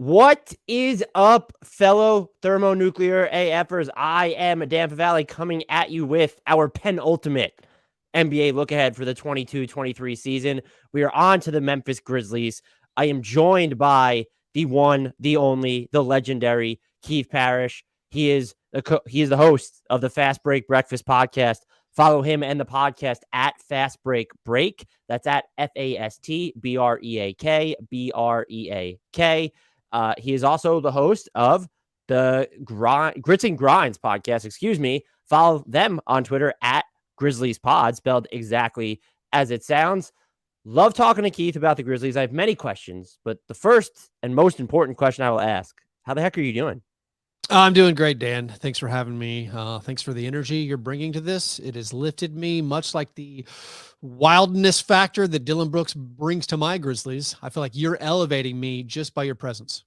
What is up, fellow thermonuclear AFers? I am Dan Valley coming at you with our penultimate NBA look ahead for the 22-23 season. We are on to the Memphis Grizzlies. I am joined by the one, the only, the legendary Keith Parrish. He is the host of the Fast Break Breakfast podcast. Follow him and the podcast at Fast Break Break. That's at FASTBREAK. He is also the host of the Grits and Grinds podcast. Follow them on Twitter at Grizzlies Pod, spelled exactly as it sounds. Love talking to Keith about the Grizzlies. I have many questions, but the first and most important question I will ask: how the heck are you doing? I'm doing great, Dan. Thanks for having me. Thanks for the energy you're bringing to this. It has lifted me, much like the wildness factor that Dillon Brooks brings to my Grizzlies. I feel like you're elevating me just by your presence.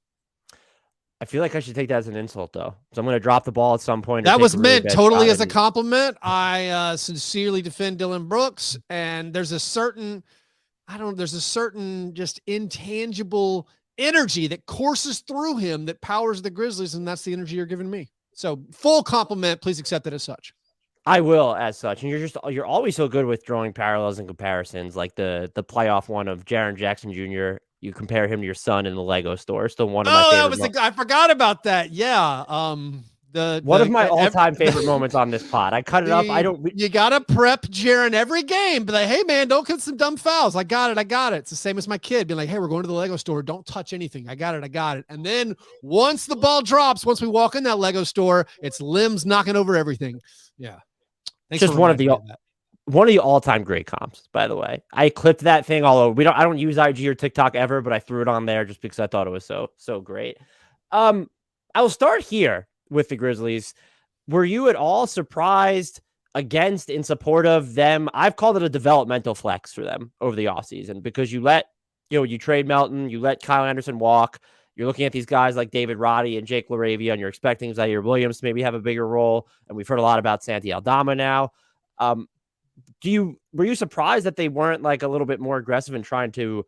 I feel like I should take that as an insult, though. So I'm going to drop the ball at some point. That was meant totally as a compliment. I sincerely defend Dillon Brooks, and there's a certain just intangible energy that courses through him that powers the Grizzlies, and that's the energy you're giving me. So full compliment. Please accept it as such. I will, as such. And you're always so good with drawing parallels and comparisons, like the playoff one of Jaren Jackson Jr. You compare him to your son in the Lego store. Still one of my favorite. I forgot about that. Yeah. One of my all-time favorite moments on this pod. I cut it up. You gotta prep Jaren every game. Be like, hey man, don't get some dumb fouls. I got it. It's the same as my kid. Be like, hey, we're going to the Lego store. Don't touch anything. I got it. And then once the ball drops, once we walk in that Lego store, it's limbs knocking over everything. Yeah. Thanks. Just one of the all-time great comps, by the way. I clipped that thing all over. I don't use IG or TikTok ever, but I threw it on there just because I thought it was so great. I will start here with the Grizzlies. Were you at all surprised, against, in support of them? I've called it a developmental flex for them over the offseason because you trade Melton, you let Kyle Anderson walk. You're looking at these guys like David Roddy and Jake LaRavia, and you're expecting Ziaire Williams to maybe have a bigger role. And we've heard a lot about Santi Aldama now. Were you surprised that they weren't like a little bit more aggressive in trying to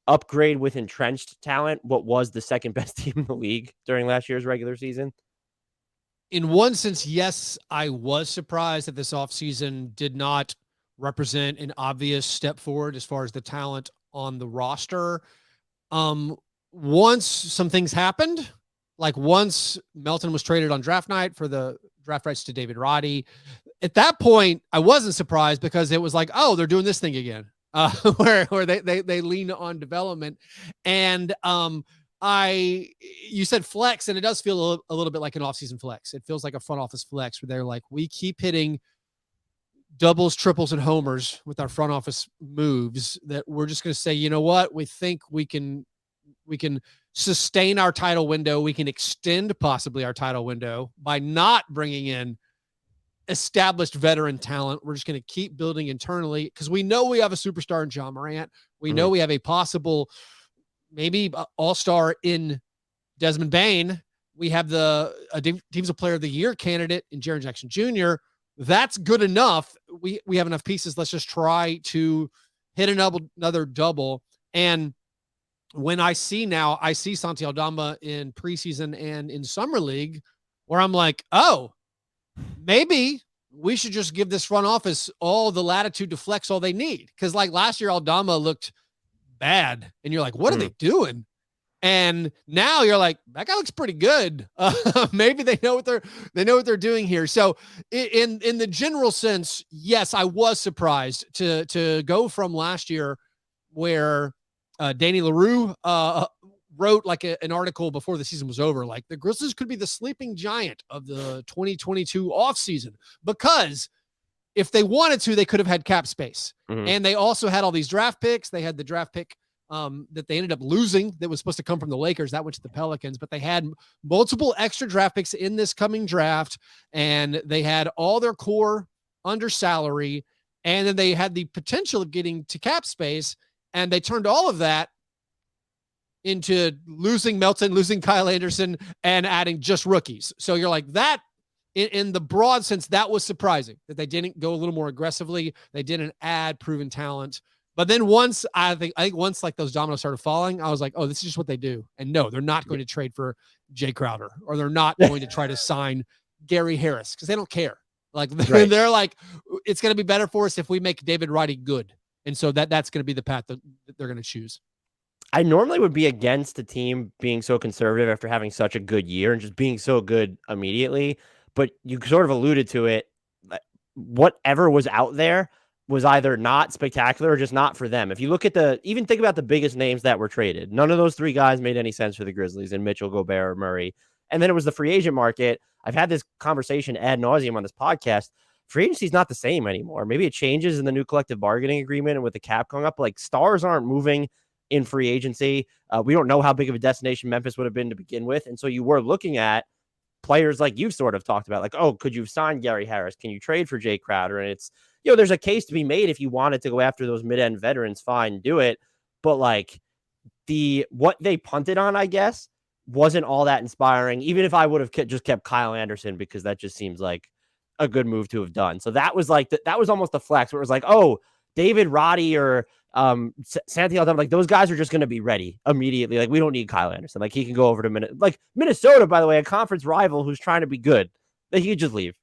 upgrade with entrenched talent, what was the second best team in the league during last year's regular season? In one sense, yes, I was surprised that this offseason did not represent an obvious step forward as far as the talent on the roster. Once some things happened, like once Melton was traded on draft night for the draft rights to David Roddy, at that point, I wasn't surprised because it was like, oh, they're doing this thing again, where they lean on development. And you said flex, and it does feel a little bit like an offseason flex. It feels like a front office flex where they're like, we keep hitting doubles, triples, and homers with our front office moves that we're just going to say, you know what? We think we can sustain our title window. We can extend possibly our title window by not bringing in established veteran talent. We're just going to keep building internally because we know we have a superstar in Ja Morant. We know we have a possible maybe all-star in Desmond Bane. We have a Defensive Player of the Year candidate in Jaren Jackson Jr. That's good enough. We have enough pieces. Let's just try to hit another double. And when I see Santi Aldama in preseason and in summer league, where I'm like, oh, maybe we should just give this front office all the latitude to flex all they need. Because like last year, Aldama looked bad, and you're like, what are they doing? And now you're like, that guy looks pretty good. Maybe they know what they're doing here. So in the general sense, yes, I was surprised to go from last year where Danny LaRue wrote like an article before the season was over, like the Grizzlies could be the sleeping giant of the 2022 offseason because if they wanted to, they could have had cap space. And they also had all these draft picks. They had the draft pick that they ended up losing that was supposed to come from the Lakers. That went to the Pelicans, but they had multiple extra draft picks in this coming draft, and they had all their core under salary, and then they had the potential of getting to cap space, and they turned all of that into losing Melton, losing Kyle Anderson, and adding just rookies. So you're like that. In the broad sense, that was surprising that they didn't go a little more aggressively. They didn't add proven talent. But then once I think once like those dominoes started falling, I was like, oh, this is just what they do. And no, they're not going to trade for Jay Crowder, or they're not going to try to sign Gary Harris, because they don't care. Like they're like, it's going to be better for us if we make David Roddy good. And so that's going to be the path that they're going to choose. I normally would be against the team being so conservative after having such a good year and just being so good immediately. But you sort of alluded to it. Whatever was out there was either not spectacular or just not for them. If you look at even think about the biggest names that were traded, none of those three guys made any sense for the Grizzlies, and Mitchell, Gobert, or Murray. And then it was the free agent market. I've had this conversation ad nauseum on this podcast. Free agency is not the same anymore. Maybe it changes in the new collective bargaining agreement and with the cap going up. Like, stars aren't moving in free agency. We don't know how big of a destination Memphis would have been to begin with. And so you were looking at players like you've sort of talked about, like, oh, could you sign Gary Harris? Can you trade for Jay Crowder? And it's, there's a case to be made. If you wanted to go after those mid-end veterans, fine, do it. But like what they punted on, I guess, wasn't all that inspiring, even if I would have just kept Kyle Anderson, because that just seems like a good move to have done. So that was like, that was almost a flex where it was like, oh, David Roddy or Santi Aldama, like those guys are just going to be ready immediately. Like, we don't need Kyle Anderson. Like, he can go over to Minnesota, by the way, a conference rival who's trying to be good. That he could just leave.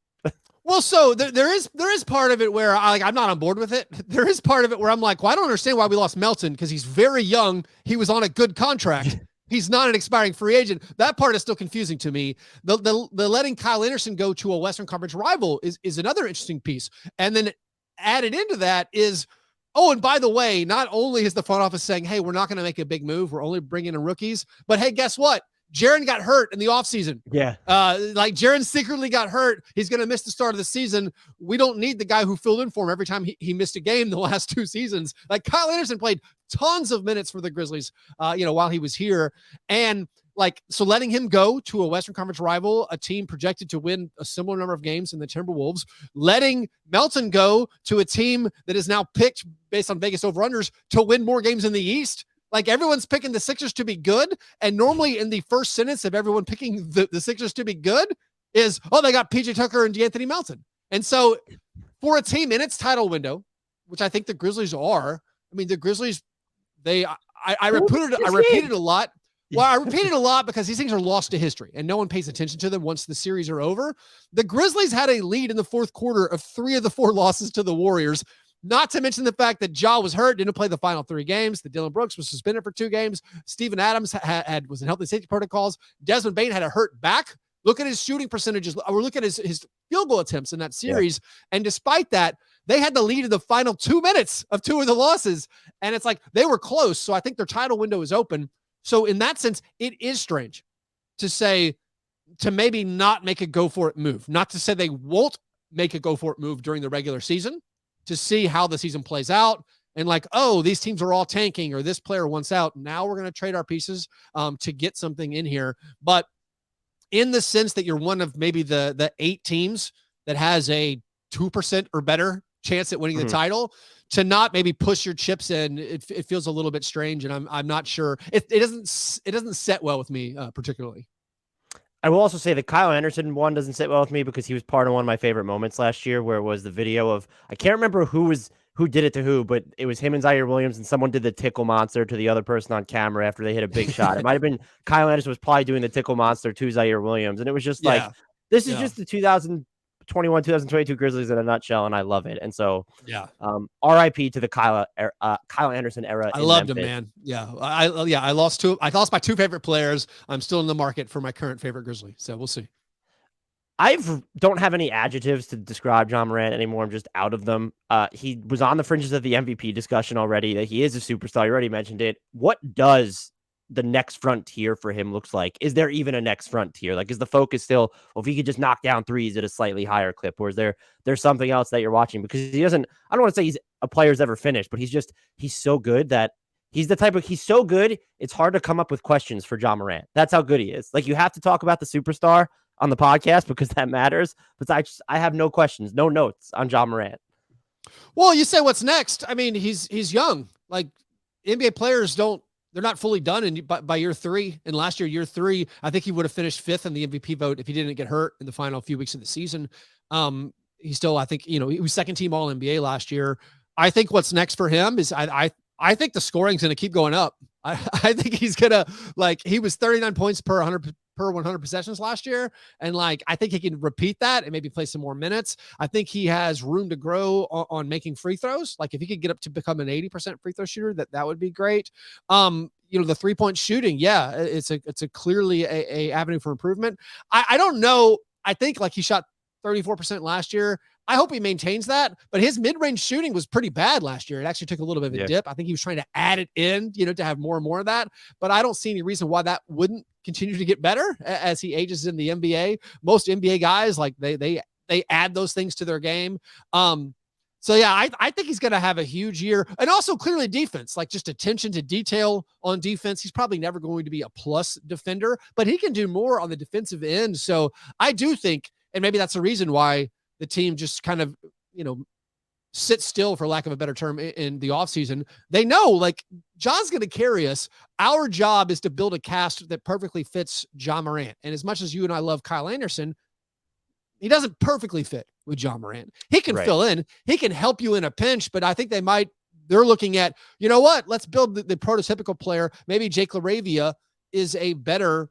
Well, so there is part of it where I'm not on board with it. There is part of it where I'm like, well, I don't understand why we lost Melton, because he's very young. He was on a good contract. He's not an expiring free agent. That part is still confusing to me. The letting Kyle Anderson go to a Western Conference rival is another interesting piece. And then added into that is, oh, and by the way, not only is the front office saying, hey, we're not going to make a big move, we're only bringing in rookies, but hey, guess what? Jaren got hurt in the offseason. Yeah. Like, Jaren secretly got hurt. He's going to miss the start of the season. We don't need the guy who filled in for him every time he missed a game the last 2 seasons. Like, Kyle Anderson played tons of minutes for the Grizzlies, while he was here. And like, so letting him go to a Western Conference rival, a team projected to win a similar number of games in the Timberwolves, letting Melton go to a team that is now picked based on Vegas over-unders to win more games in the East. Like, everyone's picking the Sixers to be good. And normally in the first sentence of everyone picking the Sixers to be good is, oh, they got PJ Tucker and D'Anthony Melton. And so for a team in its title window, which I think the Grizzlies are, I mean, the Grizzlies, I repeated a lot. Well, I repeated a lot because these things are lost to history and no one pays attention to them once the series are over. The Grizzlies had a lead in the fourth quarter of 3 of the 4 losses to the Warriors. Not to mention the fact that Ja was hurt, didn't play the final 3 games. That Dylan Brooks was suspended for 2 games. Steven Adams was in health and safety protocols. Desmond Bane had a hurt back. Look at his shooting percentages, or look at his field goal attempts in that series. Yeah. And despite that, they had the lead in the final 2 minutes of 2 of the losses. And it's like, they were close. So I think their title window is open. So in that sense, it is strange to maybe not make a go for it move. Not to say they won't make a go for it move during the regular season, to see how the season plays out, and like, oh, these teams are all tanking, or this player wants out. Now we're going to trade our pieces to get something in here. But in the sense that you're one of maybe the 8 teams that has a 2% or better chance at winning the title, to not maybe push your chips in, it feels a little bit strange. And I'm not sure. It doesn't set well with me particularly. I will also say the Kyle Anderson one doesn't sit well with me because he was part of one of my favorite moments last year, where it was the video of, I can't remember who did it to who, but it was him and Ziaire Williams, and someone did the tickle monster to the other person on camera after they hit a big shot. It might have been Kyle Anderson was probably doing the tickle monster to Ziaire Williams. And it was just like, this is just the 2021, 2022 Grizzlies in a nutshell, and I love it. And so, RIP to the Kyle Anderson era. I loved him, man. Yeah, I lost my 2 favorite players. I'm still in the market for my current favorite Grizzly, so we'll see. Don't have any adjectives to describe Ja Morant anymore. I'm just out of them. He was on the fringes of the MVP discussion already. That he is a superstar. You already mentioned it. What does the next frontier for him looks like? Is there even a next frontier? Like, is the focus still, well, if he could just knock down threes at a slightly higher clip, or is there's something else that you're watching? Because he doesn't, I don't want to say he's a player's ever finished, but he's so good that he's so good. It's hard to come up with questions for Ja Morant. That's how good he is. Like, you have to talk about the superstar on the podcast because that matters. But I have no questions, no notes on Ja Morant. Well, you say what's next. I mean, he's young. Like, NBA players they're not fully done by year 3. And last year 3, I think he would have finished 5th in the MVP vote if he didn't get hurt in the final few weeks of the season. He still, I think, he was second team All NBA last year. I think what's next for him is I think the scoring's going to keep going up. I think he's going to, like, he was 39 points per 100 possessions last year. And like, I think he can repeat that and maybe play some more minutes. I think he has room to grow on making free throws. Like if he could get up to become an 80% free throw shooter, that would be great. The 3-point shooting. Yeah. It's a clearly a avenue for improvement. I don't know. I think like he shot 34% last year. I hope he maintains that, but his mid-range shooting was pretty bad last year. It actually took a little bit of a dip. I think he was trying to add it in, to have more and more of that, but I don't see any reason why that wouldn't continue to get better as he ages in the NBA. Most NBA guys, like they add those things to their game. So yeah, I think he's going to have a huge year, and also clearly defense, like just attention to detail on defense. He's probably never going to be a plus defender, but he can do more on the defensive end. So I do think, and maybe that's the reason why the team just kind of, sit still, for lack of a better term, in the offseason. They know, like, Ja's going to carry us. Our job is to build a cast that perfectly fits Ja Morant. And as much as you and I love Kyle Anderson, he doesn't perfectly fit with Ja Morant. He can fill in. He can help you in a pinch, but I think they're looking at, let's build the prototypical player. Maybe Jake LaRavia is a better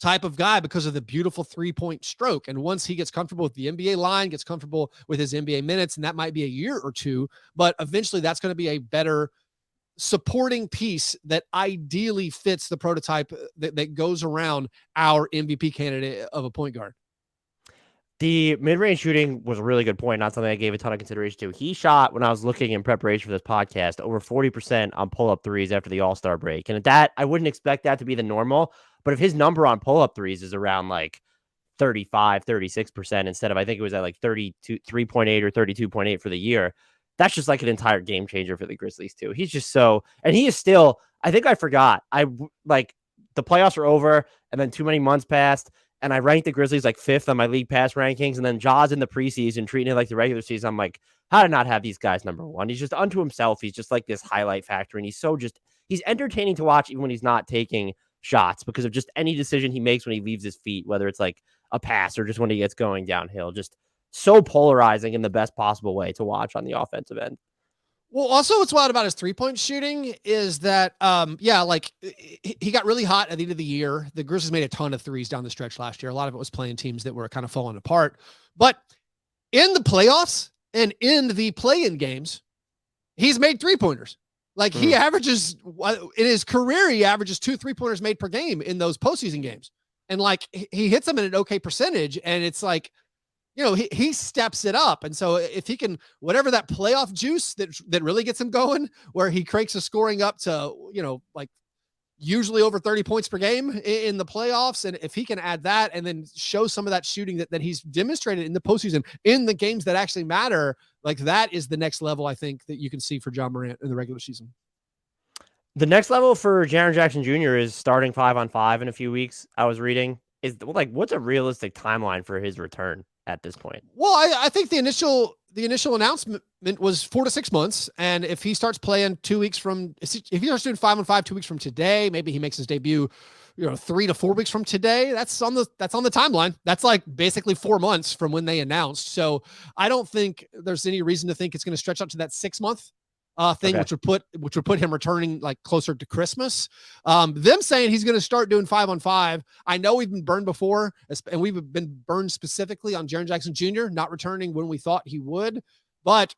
type of guy because of the beautiful 3-point stroke. And once he gets comfortable with the NBA line, gets comfortable with his NBA minutes, and that might be a year or two, but eventually that's going to be a better supporting piece that ideally fits the prototype that goes around our MVP candidate of a point guard. The mid-range shooting was a really good point, not something I gave a ton of consideration to. He shot, when I was looking in preparation for this podcast, over 40% on pull-up threes after the All-Star break. And at that, I wouldn't expect that to be the normal, but if his number on pull-up threes is around like 35, 36% instead of, I think it was at like 33.8 or 32.8 for the year, that's just like an entire game changer for the Grizzlies too. He's just and he is still, I think I forgot, the playoffs are over and then too many months passed, and I ranked the Grizzlies like 5th on my league pass rankings, and then Ja's in the preseason treating it like the regular season. I'm like, how to not have these guys number one? He's just unto himself. He's just like this highlight factor, and he's entertaining to watch even when he's not taking shots, because of just any decision he makes when he leaves his feet, whether it's like a pass or just when he gets going downhill. Just so polarizing in the best possible way to watch on the offensive end. Well, also what's wild about his 3-point shooting is that, he got really hot at the end of the year. The Grizzlies made a ton of threes down the stretch last year. A lot of it was playing teams that were kind of falling apart. But in the playoffs and in the play-in games, he's made 3-pointers. Like he averages, in his career, he averages 2 3-pointers made per game in those postseason games. And like he hits them in an okay percentage. And it's like, he steps it up. And so if he can, whatever that playoff juice that really gets him going, where he cranks the scoring up to, like usually over 30 points per game in the playoffs. And if he can add that and then show some of that shooting that he's demonstrated in the postseason, in the games that actually matter, like that is the next level, I think, that you can see for Ja Morant in the regular season. The next level for Jaren Jackson Jr. is starting 5-on-5 in a few weeks. I was reading, is like, what's a realistic timeline for his return at this point? Well, I think the initial announcement was 4 to 6 months. And if he starts playing 2 weeks from, if he starts doing 5-on-5 2 weeks from today, maybe he makes his debut, 3 to 4 weeks from today. That's on the timeline. That's like basically 4 months from when they announced. So I don't think there's any reason to think it's going to stretch out to that 6-month thing, okay, which would put him returning like closer to Christmas. Them saying he's going to start doing 5-on-5. I know we've been burned before, and we've been burned specifically on Jaren Jackson Jr. not returning when we thought he would, but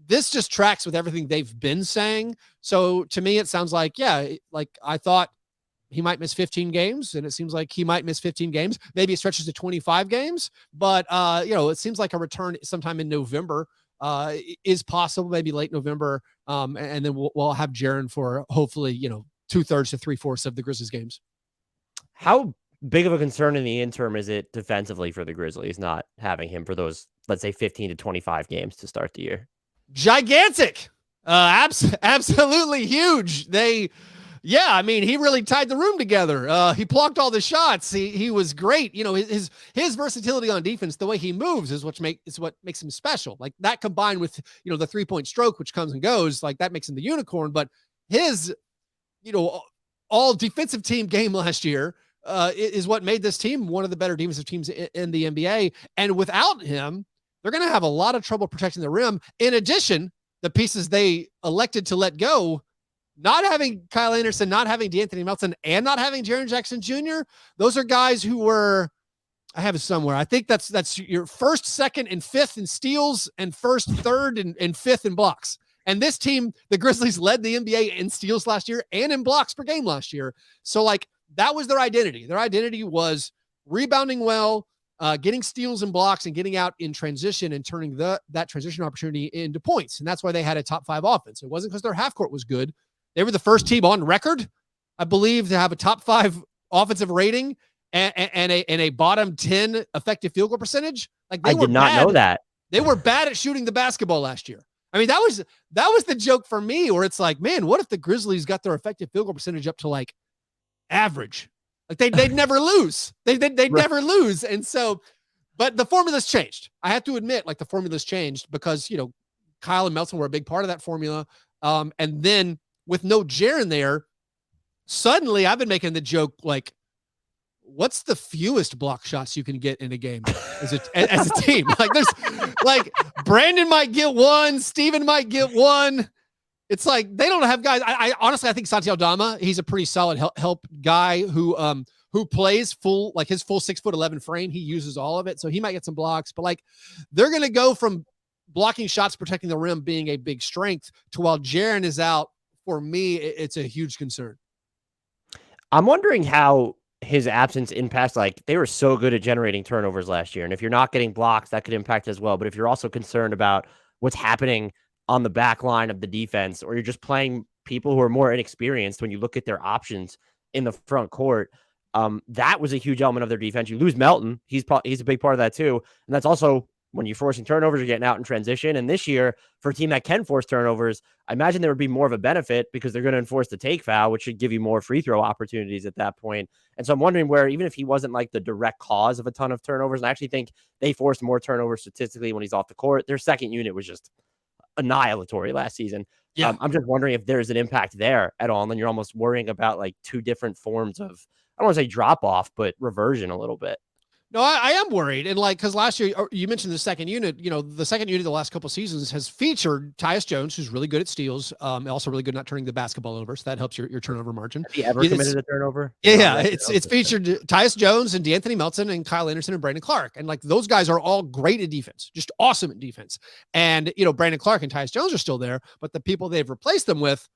this just tracks with everything they've been saying. So to me, it sounds like, yeah, like I thought he might miss 15 games, and it seems like he might miss 15 games. Maybe it stretches to 25 games, but it seems like a return sometime in November is possible, maybe late November. And then we'll have Jaren for hopefully, 2/3 to 3/4 of the Grizzlies games. How big of a concern in the interim is it defensively for the Grizzlies not having him for those, let's say, 15 to 25 games to start the year? Gigantic. Absolutely huge. He really tied the room together. He blocked all the shots. He was great. His versatility on defense, the way he moves is what makes him special. Like that combined with, the 3-point stroke, which comes and goes, like that makes him the unicorn. But his, all defensive team game last year is what made this team one of the better defensive teams in the NBA. And without him, they're going to have a lot of trouble protecting the rim. In addition, the pieces they elected to let go, not having Kyle Anderson, not having D'Anthony Melton, and not having Jaren Jackson Jr., those are guys who were, I have it somewhere. I think that's your first, second, and fifth in steals, and first, third, and fifth in blocks. And this team, the Grizzlies, led the NBA in steals last year and in blocks per game last year. So, like, that was their identity. Their identity was rebounding well, getting steals and blocks, and getting out in transition and turning that transition opportunity into points. And that's why they had a top 5 offense. It wasn't because their half court was good. They were the first team on record, I believe, to have a top 5 offensive rating and a bottom 10 effective field goal percentage. Like, I did not know that. They were bad at shooting the basketball last year. I mean, that was the joke for me, where it's like, man, what if the Grizzlies got their effective field goal percentage up to like average? Like they'd never lose. They'd right. never lose. And so, but the formula's changed. I have to admit, like, the formula's changed because, Kyle and Melton were a big part of that formula. And then with no Jaren there, suddenly I've been making the joke, like, what's the fewest block shots you can get in a game as a team? Like, there's like Brandon might get one, Steven might get one. It's like they don't have guys. I honestly, I think Santi Aldama, he's a pretty solid help guy who plays full, like his full 6'11" frame. He uses all of it, so he might get some blocks. But like, they're gonna go from blocking shots, protecting the rim being a big strength to, while Jaren is out, for me, it's a huge concern. I'm wondering how his absence impacts, like, they were so good at generating turnovers last year. And if you're not getting blocks, that could impact as well. But if you're also concerned about what's happening on the back line of the defense, or you're just playing people who are more inexperienced, when you look at their options in the front court, that was a huge element of their defense. You lose Melton. He's a big part of that too. And that's also when you're forcing turnovers, you're getting out in transition. And this year, for a team that can force turnovers, I imagine there would be more of a benefit because they're going to enforce the take foul, which should give you more free throw opportunities at that point. And so I'm wondering where, even if he wasn't like the direct cause of a ton of turnovers, and I actually think they forced more turnovers statistically when he's off the court, their second unit was just annihilatory last season. Yeah. I'm just wondering if there's an impact there at all. And then you're almost worrying about like two different forms of, I don't want to say drop off, but reversion a little bit. No, I am worried. And like, because last year, you mentioned the second unit, the second unit the last couple of seasons has featured Tyus Jones, who's really good at steals, also really good at not turning the basketball over. So that helps your turnover margin. Have you ever committed a turnover? Yeah. It's featured Tyus Jones and D'Anthony Melton and Kyle Anderson and Brandon Clarke. And like, those guys are all great at defense, just awesome at defense. And, Brandon Clarke and Tyus Jones are still there, but the people they've replaced them with,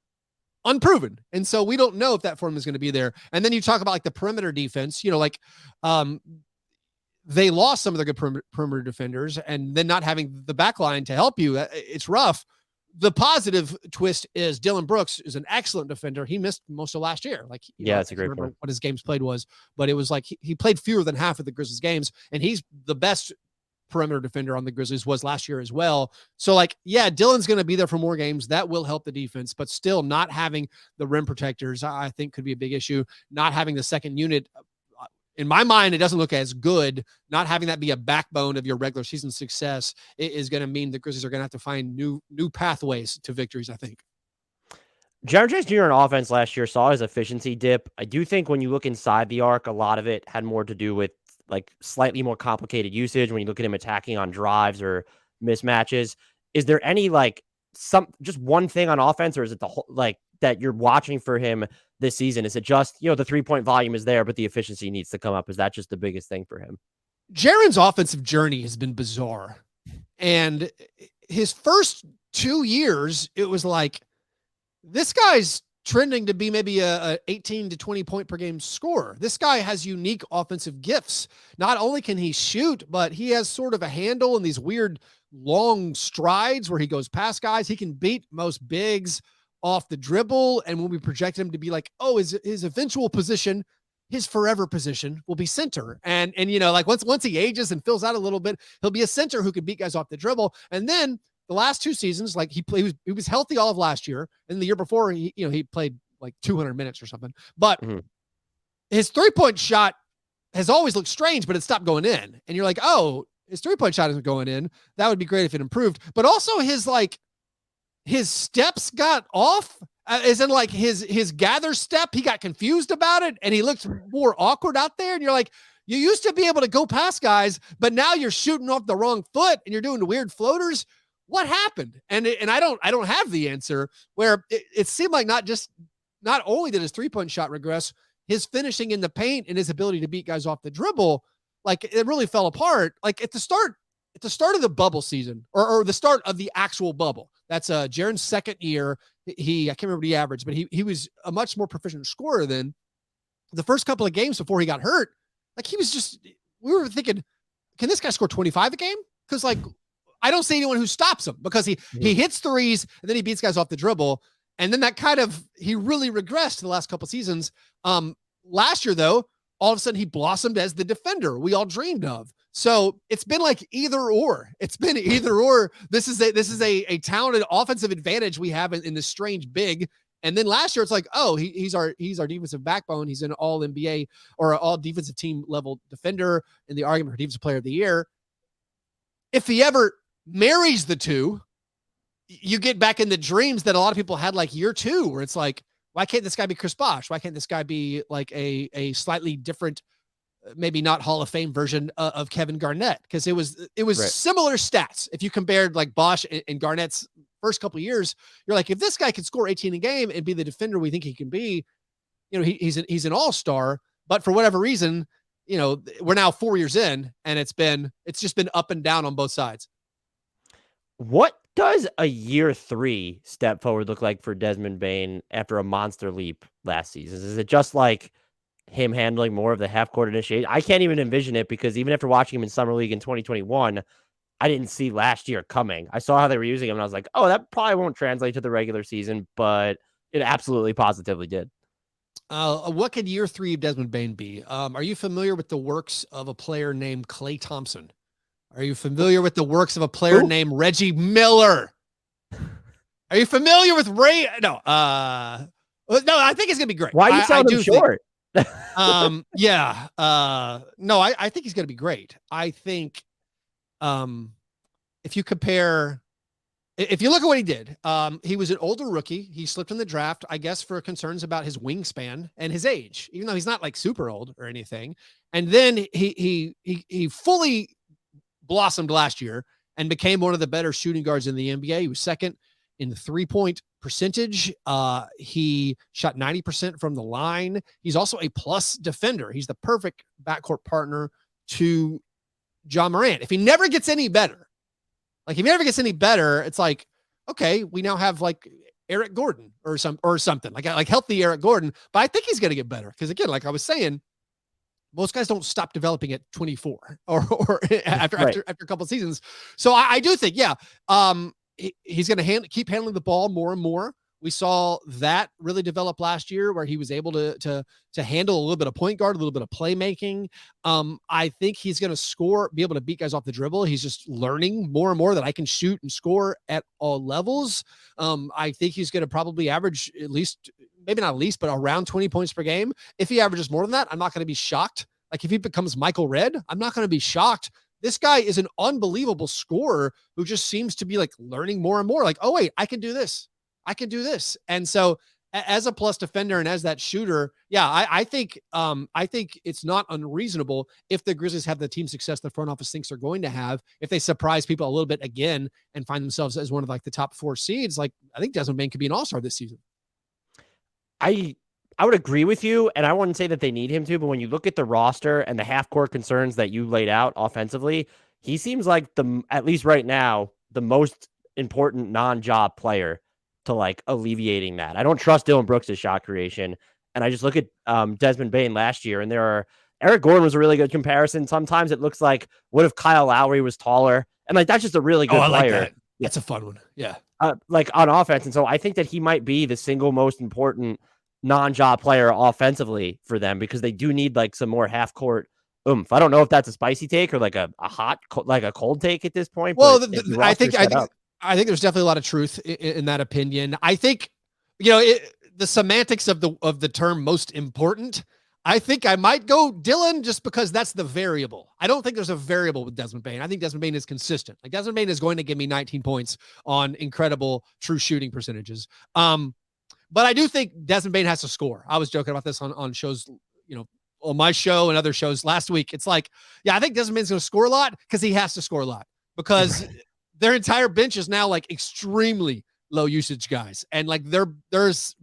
unproven. And so we don't know if that form is going to be there. And then you talk about like the perimeter defense, they lost some of their good perimeter defenders, and then not having the back line to help you, it's rough. The positive twist is Dylan Brooks is an excellent defender. He missed most of last year. Like, that's a great point. What his games played was, but it was like he played fewer than half of the Grizzlies games, and he's the best perimeter defender on the Grizzlies, was last year as well. So like, yeah, Dylan's going to be there for more games. That will help the defense, but still not having the rim protectors, I think, could be a big issue. Not having the second unit, in my mind, it doesn't look as good. Not having that be a backbone of your regular season success is going to mean the Grizzlies are going to have to find new pathways to victories, I think. Jaren Jackson Jr. on offense last year saw his efficiency dip. I do think when you look inside the arc, a lot of it had more to do with like slightly more complicated usage when you look at him attacking on drives or mismatches. Is there any like just one thing on offense, or is it the whole like that you're watching for him this season? Is it just, the 3-point volume is there, but the efficiency needs to come up? Is that just the biggest thing for him? Jaren's offensive journey has been bizarre. And his first 2 years, it was like, this guy's trending to be maybe a 18 to 20 point per game scorer. This guy has unique offensive gifts. Not only can he shoot, but he has sort of a handle and these weird long strides where he goes past guys. He can beat most bigs off the dribble. And when we projected him to be like, his eventual position, his forever position will be center. And like once he ages and fills out a little bit, he'll be a center who can beat guys off the dribble. And then the last 2 seasons, like he was healthy all of last year. And the year before, he played like 200 minutes or something. But his 3-point shot has always looked strange, but it stopped going in. And you're like, his 3-point shot isn't going in. That would be great if it improved. But also his steps got off, as in like his gather step, he got confused about it and he looked more awkward out there. And you're like, you used to be able to go past guys, but now you're shooting off the wrong foot and you're doing the weird floaters. what happened? And I don't have the answer. Where it seemed like not only did his 3-point shot regress, his finishing in the paint and his ability to beat guys off the dribble, like it really fell apart. Like at the start of the bubble season, or the start of the actual bubble. That's Jaren's second year. I can't remember the average, but he was a much more proficient scorer than the first couple of games before he got hurt. Like we were thinking, can this guy score 25 a game? Because like I don't see anyone who stops him, because he hits threes and then he beats guys off the dribble. And then he really regressed the last couple of seasons. Last year though, all of a sudden he blossomed as the defender we all dreamed of. So it's been like either or. It's been either or. This is a talented offensive advantage we have in this strange big. And then last year it's like, oh, he's our defensive backbone. He's an all NBA or all defensive team level defender in the argument for defensive player of the year. If he ever marries the two, you get back in the dreams that a lot of people had like year 2, where it's like, why can't this guy be Chris Bosh? Why can't this guy be like a slightly different, maybe not Hall of Fame version of Kevin Garnett? Because it was right. Similar stats. If you compared like Bosh and Garnett's first couple of years, you're like, if this guy can score 18 a game and be the defender we think he can be, he's an all-star. But for whatever reason, we're now 4 years in, and it's just been up and down on both sides. What does a year 3 step forward look like for Desmond Bane after a monster leap last season? Is it just like him handling more of the half-court initiation? I can't even envision it, because even after watching him in Summer League in 2021, I didn't see last year coming. I saw how they were using him, and I was like, oh, that probably won't translate to the regular season, but it absolutely positively did. What could year 3 of Desmond Bane be? Are you familiar with the works of a player named Klay Thompson? Are you familiar with the works of a player named Reggie Miller? Are you familiar with Ray? No, I think it's gonna be great. Why are you sounding short? Yeah. No, I think he's gonna be great. I think, if you look at what he did, he was an older rookie. He slipped in the draft, I guess, for concerns about his wingspan and his age, even though he's not like super old or anything. And then he fully blossomed last year and became one of the better shooting guards in the NBA. He was second in the 3-point percentage. He shot 90% from the line. He's also a plus defender. He's the perfect backcourt partner to Ja Morant. If he never gets any better, it's like, okay, we now have like Eric Gordon or something like healthy Eric Gordon. But I think he's going to get better, because again, like I was saying, most guys don't stop developing at 24 or after a couple of seasons. So I do think, he's going to keep handling the ball more and more. We saw that really develop last year, where he was able to handle a little bit of point guard, a little bit of playmaking. I think he's going to be able to beat guys off the dribble. He's just learning more and more that I can shoot and score at all levels. I think he's going to probably average at least, maybe not at least, but around 20 points per game. If he averages more than that, I'm not going to be shocked. Like if he becomes Michael Redd, I'm not going to be shocked. This guy is an unbelievable scorer who just seems to be like learning more and more. Like, oh wait, I can do this. And so as a plus defender and as that shooter, I think it's not unreasonable if the Grizzlies have the team success the front office thinks they're going to have, if they surprise people a little bit again and find themselves as one of like the top 4 seeds. Like I think Desmond Bane could be an all-star this season. I would agree with you, and I wouldn't say that they need him to, but when you look at the roster and the half-court concerns that you laid out offensively, he seems like at least right now, the most important non-job player to like alleviating that. I don't trust Dylan Brooks' shot creation, and I just look at Desmond Bane last year, and Eric Gordon was a really good comparison. Sometimes it looks like, what if Kyle Lowry was taller? And like that's just a really good player. Like that. That's a fun one. Yeah. Like on offense. And so I think that he might be the single most important non-job player offensively for them, because they do need like some more half-court oomph. I don't know if that's a spicy take or like a cold take at this point. Well, I think there's definitely a lot of truth in that opinion. I think, the semantics of the term most important, I think I might go Dylan just because that's the variable. I don't think there's a variable with Desmond Bane. I think Desmond Bane is consistent. Like Desmond Bane is going to give me 19 points on incredible true shooting percentages. But I do think Desmond Bane has to score. I was joking about this on shows, on my show and other shows last week. It's like, I think Desmond Bane's going to score a lot because he has to score a lot, because their entire bench is now like extremely low usage guys. And like they're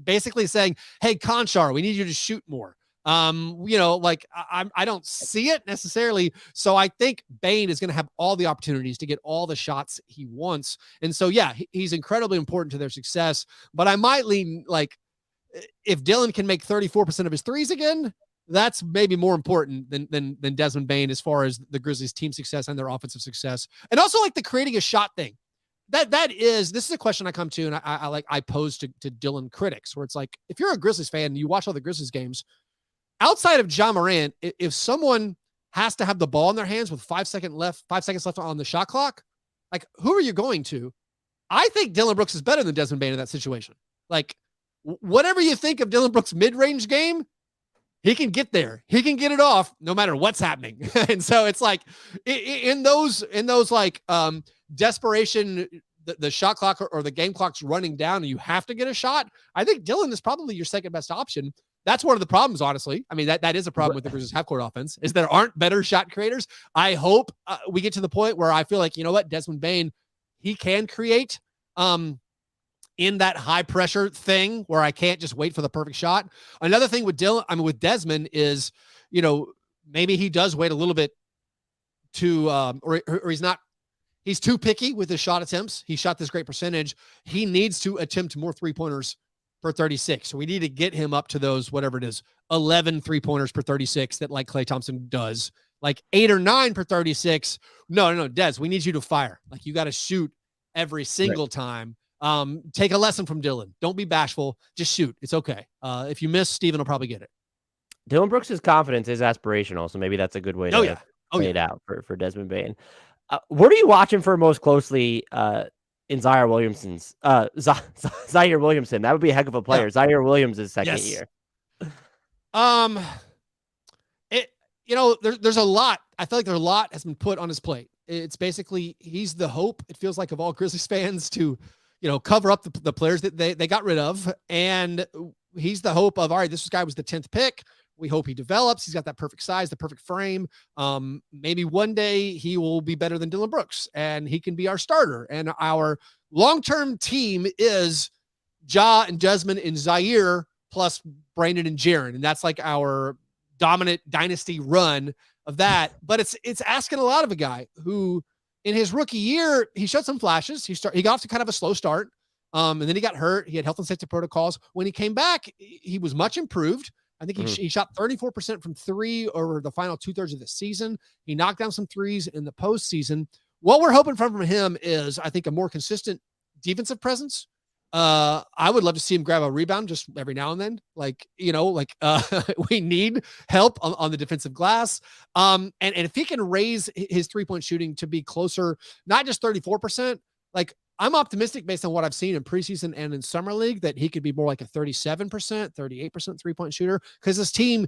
basically saying, hey, Conchar, we need you to shoot more. Like I don't see it necessarily. So I think Bane is going to have all the opportunities to get all the shots he wants. And so, yeah, he's incredibly important to their success. But I might lean like if Dillon can make 34% of his threes again, that's maybe more important than Desmond Bane as far as the Grizzlies team success and their offensive success. And also like the creating a shot thing. This is a question I come to and I pose to Dillon critics, where it's like, if you're a Grizzlies fan and you watch all the Grizzlies games, outside of Ja Morant, if someone has to have the ball in their hands with 5 seconds left on the shot clock, like who are you going to? I think Dillon Brooks is better than Desmond Bane in that situation. Like whatever you think of Dillon Brooks' mid-range game, he can get there. He can get it off no matter what's happening. And so it's like in those like desperation, the shot clock or the game clock's running down and you have to get a shot. I think Dillon is probably your second best option. That's one of the problems, honestly. I mean, that is a problem with the Grizzlies half-court offense, is there aren't better shot creators. I hope we get to the point where I feel like, you know what, Desmond Bane, he can create in that high-pressure thing where I can't just wait for the perfect shot. Another thing with with Desmond is, maybe he does wait a little bit to, or he's too picky with his shot attempts. He shot this great percentage. He needs to attempt more three-pointers per 36. So we need to get him up to those, whatever it is, 11 3-pointers per 36 that like Klay Thompson does, like 8 or 9 per 36. No, Des, we need you to fire. Like you got to shoot every single time. Take a lesson from Dillon. Don't be bashful. Just shoot. It's okay. If you miss, Steven will probably get it. Dillon Brooks' confidence is aspirational. So maybe that's a good way to play it out for Desmond Bane. What are you watching for most closely, in Ziaire Williamson? That would be a heck of a player. Yeah. Ziaire Williams is second year. There's a lot. I feel like there's a lot has been put on his plate. It's basically, he's the hope, it feels like, of all Grizzlies fans to, cover up the players that they got rid of. And he's the hope of, all right, this guy was the 10th pick. We hope he develops. He's got that perfect size, the perfect frame. Maybe one day he will be better than Dillon Brooks and he can be our starter. And our long-term team is Ja and Desmond and Ziaire plus Brandon and Jaren. And that's like our dominant dynasty run of that. But it's asking a lot of a guy who in his rookie year, he showed some flashes. He got off to kind of a slow start. And then he got hurt. He had health and safety protocols. When he came back, he was much improved. I think he shot 34% from three over the final 2/3 of the season. He knocked down some threes in the postseason. What we're hoping from him is, I think, a more consistent defensive presence. I would love to see him grab a rebound just every now and then. We need help on the defensive glass. And if he can raise his 3-point shooting to be closer, not just 34%, like I'm optimistic based on what I've seen in preseason and in summer league that he could be more like a 37%, 38% 3-point shooter, because this team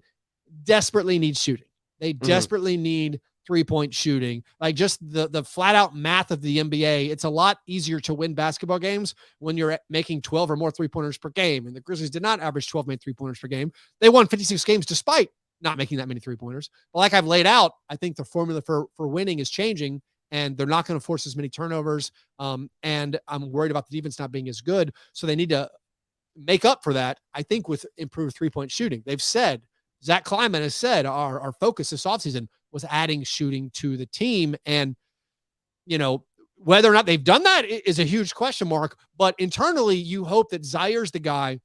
desperately needs shooting. They desperately need 3-point shooting. Like just the flat out math of the NBA, it's a lot easier to win basketball games when you're making 12 or more 3-pointers per game. And the Grizzlies did not average 12 made 3-pointers per game. They won 56 games despite not making that many 3-pointers. But like I've laid out, I think the formula for winning is changing. And they're not going to force as many turnovers. And I'm worried about the defense not being as good. So they need to make up for that, I think, with improved 3-point shooting. They've said, Zach Kleiman has said, our focus this offseason was adding shooting to the team. And, whether or not they've done that is a huge question mark. But internally, you hope that Zaire's the guy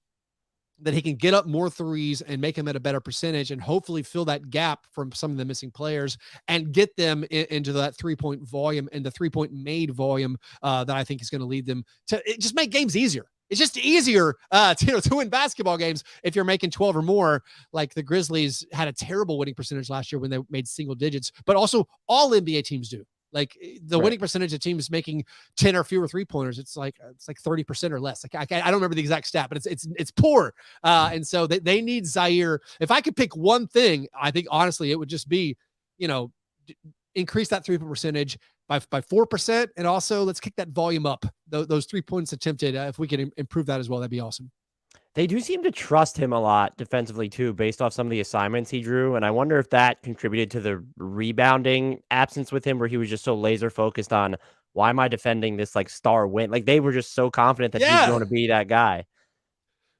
that he can get up more threes and make them at a better percentage and hopefully fill that gap from some of the missing players and get them into that 3-point volume and the 3-point made volume that I think is going to lead them to just make games easier. It's just easier to win basketball games if you're making 12 or more. Like the Grizzlies had a terrible winning percentage last year when they made single digits, but also all NBA teams do. Like the winning percentage of teams making 10 or fewer 3-pointers, it's like 30% or less. Like I don't remember the exact stat, but it's poor. And so they need Ziaire. If I could pick one thing, I think honestly it would just be, increase that 3-point percentage by 4%, and also let's kick that volume up. Those 3 points attempted, if we can improve that as well, that'd be awesome. They do seem to trust him a lot defensively too, based off some of the assignments he drew. And I wonder if that contributed to the rebounding absence with him, where he was just so laser focused on why am I defending this like star win? Like they were just so confident that he's going to be that guy.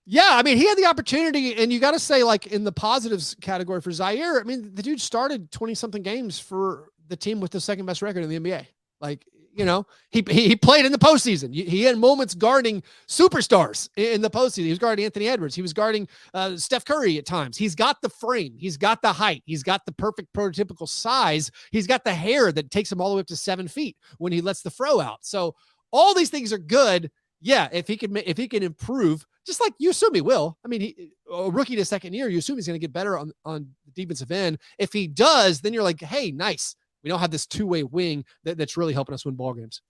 Yeah, I mean, he had the opportunity, and you got to say, like, in the positives category for Ziaire, I mean, the dude started 20-something games for the team with the second best record in the NBA. Like, you know, he played in the postseason. He had moments guarding superstars in the postseason. He was guarding Anthony Edwards. He was guarding Steph Curry at times. He's got the frame. He's got the height. He's got the perfect prototypical size. He's got the hair that takes him all the way up to 7 feet when he lets the throw out. So all these things are good. Yeah, if he can improve, just like you assume he will. I mean, a rookie to second year, you assume he's going to get better on the defensive end. If he does, then you're like, hey, nice. We don't have this two-way wing that's really helping us win ball games.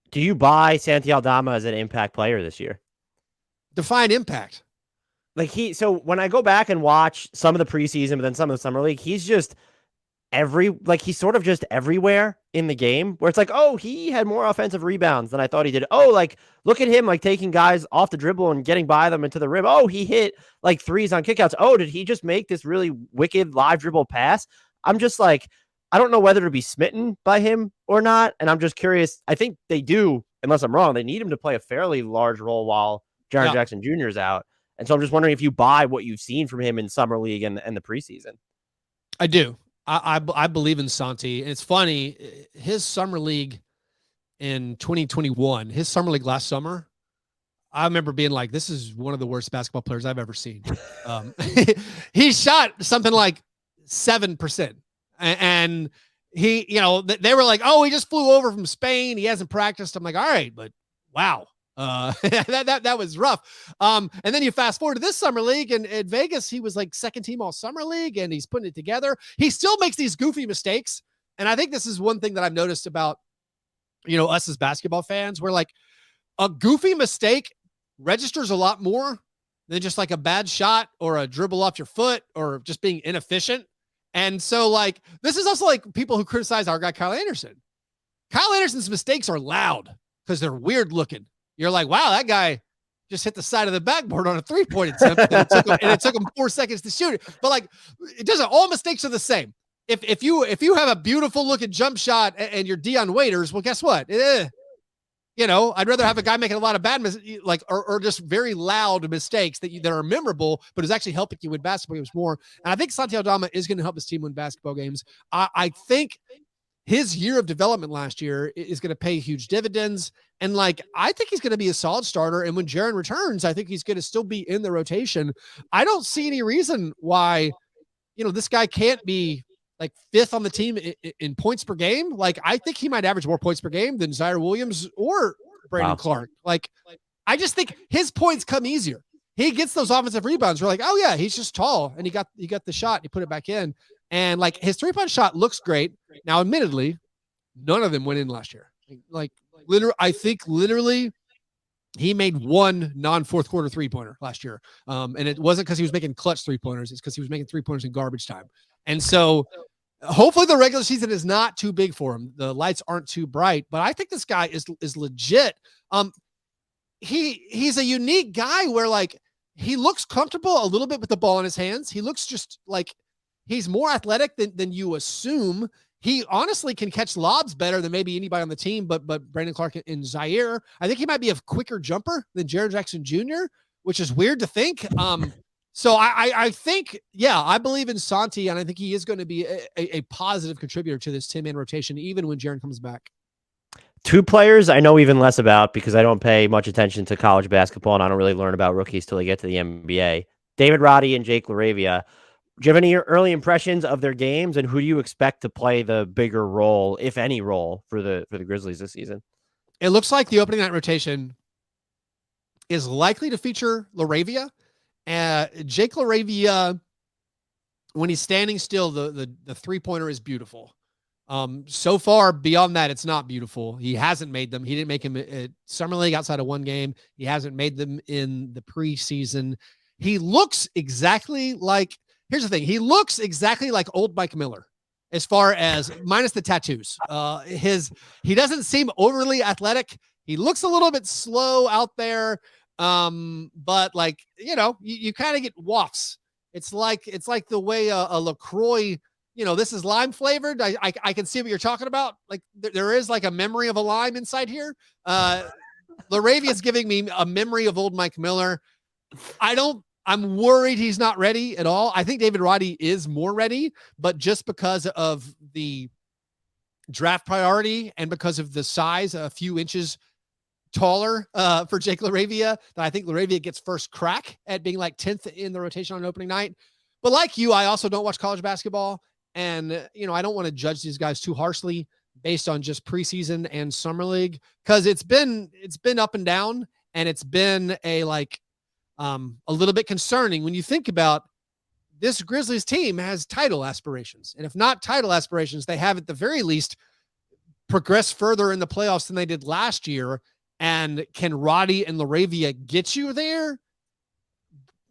Do you buy Santi Aldama as an impact player this year? Define impact. Like so when I go back and watch some of the preseason, but then some of the summer league, he's just he's sort of just everywhere in the game where it's like, oh, he had more offensive rebounds than I thought he did. Oh, like look at him, like taking guys off the dribble and getting by them into the rim. Oh, he hit like threes on kickouts. Oh, did he just make this really wicked live dribble pass? I'm just like, I don't know whether to be smitten by him or not. And I'm just curious. I think they do, unless I'm wrong. They need him to play a fairly large role while Jaren Jackson Jr. is out. And so I'm just wondering if you buy what you've seen from him in summer league and the preseason. I do. I believe in Santi. And it's funny, his summer league in 2021, his summer league last summer, I remember being like, this is one of the worst basketball players I've ever seen. He shot something like 7%. And he, you know, they were like, oh, he just flew over from Spain. He hasn't practiced. I'm like, all right, but wow. That was rough. And then you fast forward to this summer league, and at Vegas, he was like second team all summer league, and he's putting it together. He still makes these goofy mistakes. And I think this is one thing that I've noticed about, you know, us as basketball fans, where like a goofy mistake registers a lot more than just like a bad shot or a dribble off your foot or just being inefficient. And so like, this is also like people who criticize our guy, Kyle Anderson. Kyle Anderson's mistakes are loud because they're weird looking. You're like, wow, that guy just hit the side of the backboard on a 3-point attempt, and it took him 4 seconds to shoot it. But like, it doesn't. All mistakes are the same. If you have a beautiful looking jump shot and you're Dion Waiters, well, guess what? You know, I'd rather have a guy making a lot of bad or just very loud mistakes that are memorable, but is actually helping you win basketball games more. And I think Santi Aldama is going to help his team win basketball games. I think his year of development last year is going to pay huge dividends. And like, I think he's going to be a solid starter. And when Jaren returns, I think he's going to still be in the rotation. I don't see any reason why, you know, this guy can't be like fifth on the team in points per game. Like, I think he might average more points per game than Ziaire Williams or Brandon Clarke. Like, I just think his points come easier. He gets those offensive rebounds. We're like, oh yeah, he's just tall. And he got the shot. He put it back in. And like, his 3-point shot looks great. Now, admittedly, none of them went in last year. Like literally he made one non-fourth quarter 3-pointer last year. And it wasn't because he was making clutch 3-pointers. It's because he was making 3-pointers in garbage time. And so hopefully the regular season is not too big for him. The lights aren't too bright, but I think this guy is legit. He's a unique guy where like, he looks comfortable a little bit with the ball in his hands. He looks just like he's more athletic than you assume. He honestly can catch lobs better than maybe anybody on the team, but Brandon Clarke and Ziaire. I think he might be a quicker jumper than Jaren Jackson Jr., which is weird to think. So I think, yeah, I believe in Santi, and I think he is going to be a positive contributor to this 10-man rotation, even when Jaren comes back. Two players I know even less about because I don't pay much attention to college basketball, and I don't really learn about rookies till they get to the NBA. David Roddy and Jake LaRavia. Do you have any early impressions of their games, and who do you expect to play the bigger role, if any role, for the Grizzlies this season? It looks like the opening night rotation is likely to feature LaRavia. Jake LaRavia, when he's standing still, the 3-pointer is beautiful. So far beyond that, it's not beautiful. He hasn't made them. He didn't make him at Summer League outside of one game. He hasn't made them in the preseason. He looks exactly like, here's the thing. He looks exactly like old Mike Miller as far as minus the tattoos. He doesn't seem overly athletic. He looks a little bit slow out there. But like, you know, you kind of get wafts. It's like the way a LaCroix, this is lime flavored. I can see what you're talking about. Like there is like a memory of a lime inside here. LaRavia is giving me a memory of old Mike Miller. I'm worried he's not ready at all. I think David Roddy is more ready, but just because of the draft priority and because of the size, a few inches taller for Jake LaRavia, that I think LaRavia gets first crack at being like 10th in the rotation on opening night. But like you, I also don't watch college basketball. And, I don't want to judge these guys too harshly based on just preseason and summer league, because it's been up and down, and it's been a little bit concerning when you think about this Grizzlies team has title aspirations. And if not title aspirations, they have at the very least progressed further in the playoffs than they did last year. And can Roddy and LaRavia get you there?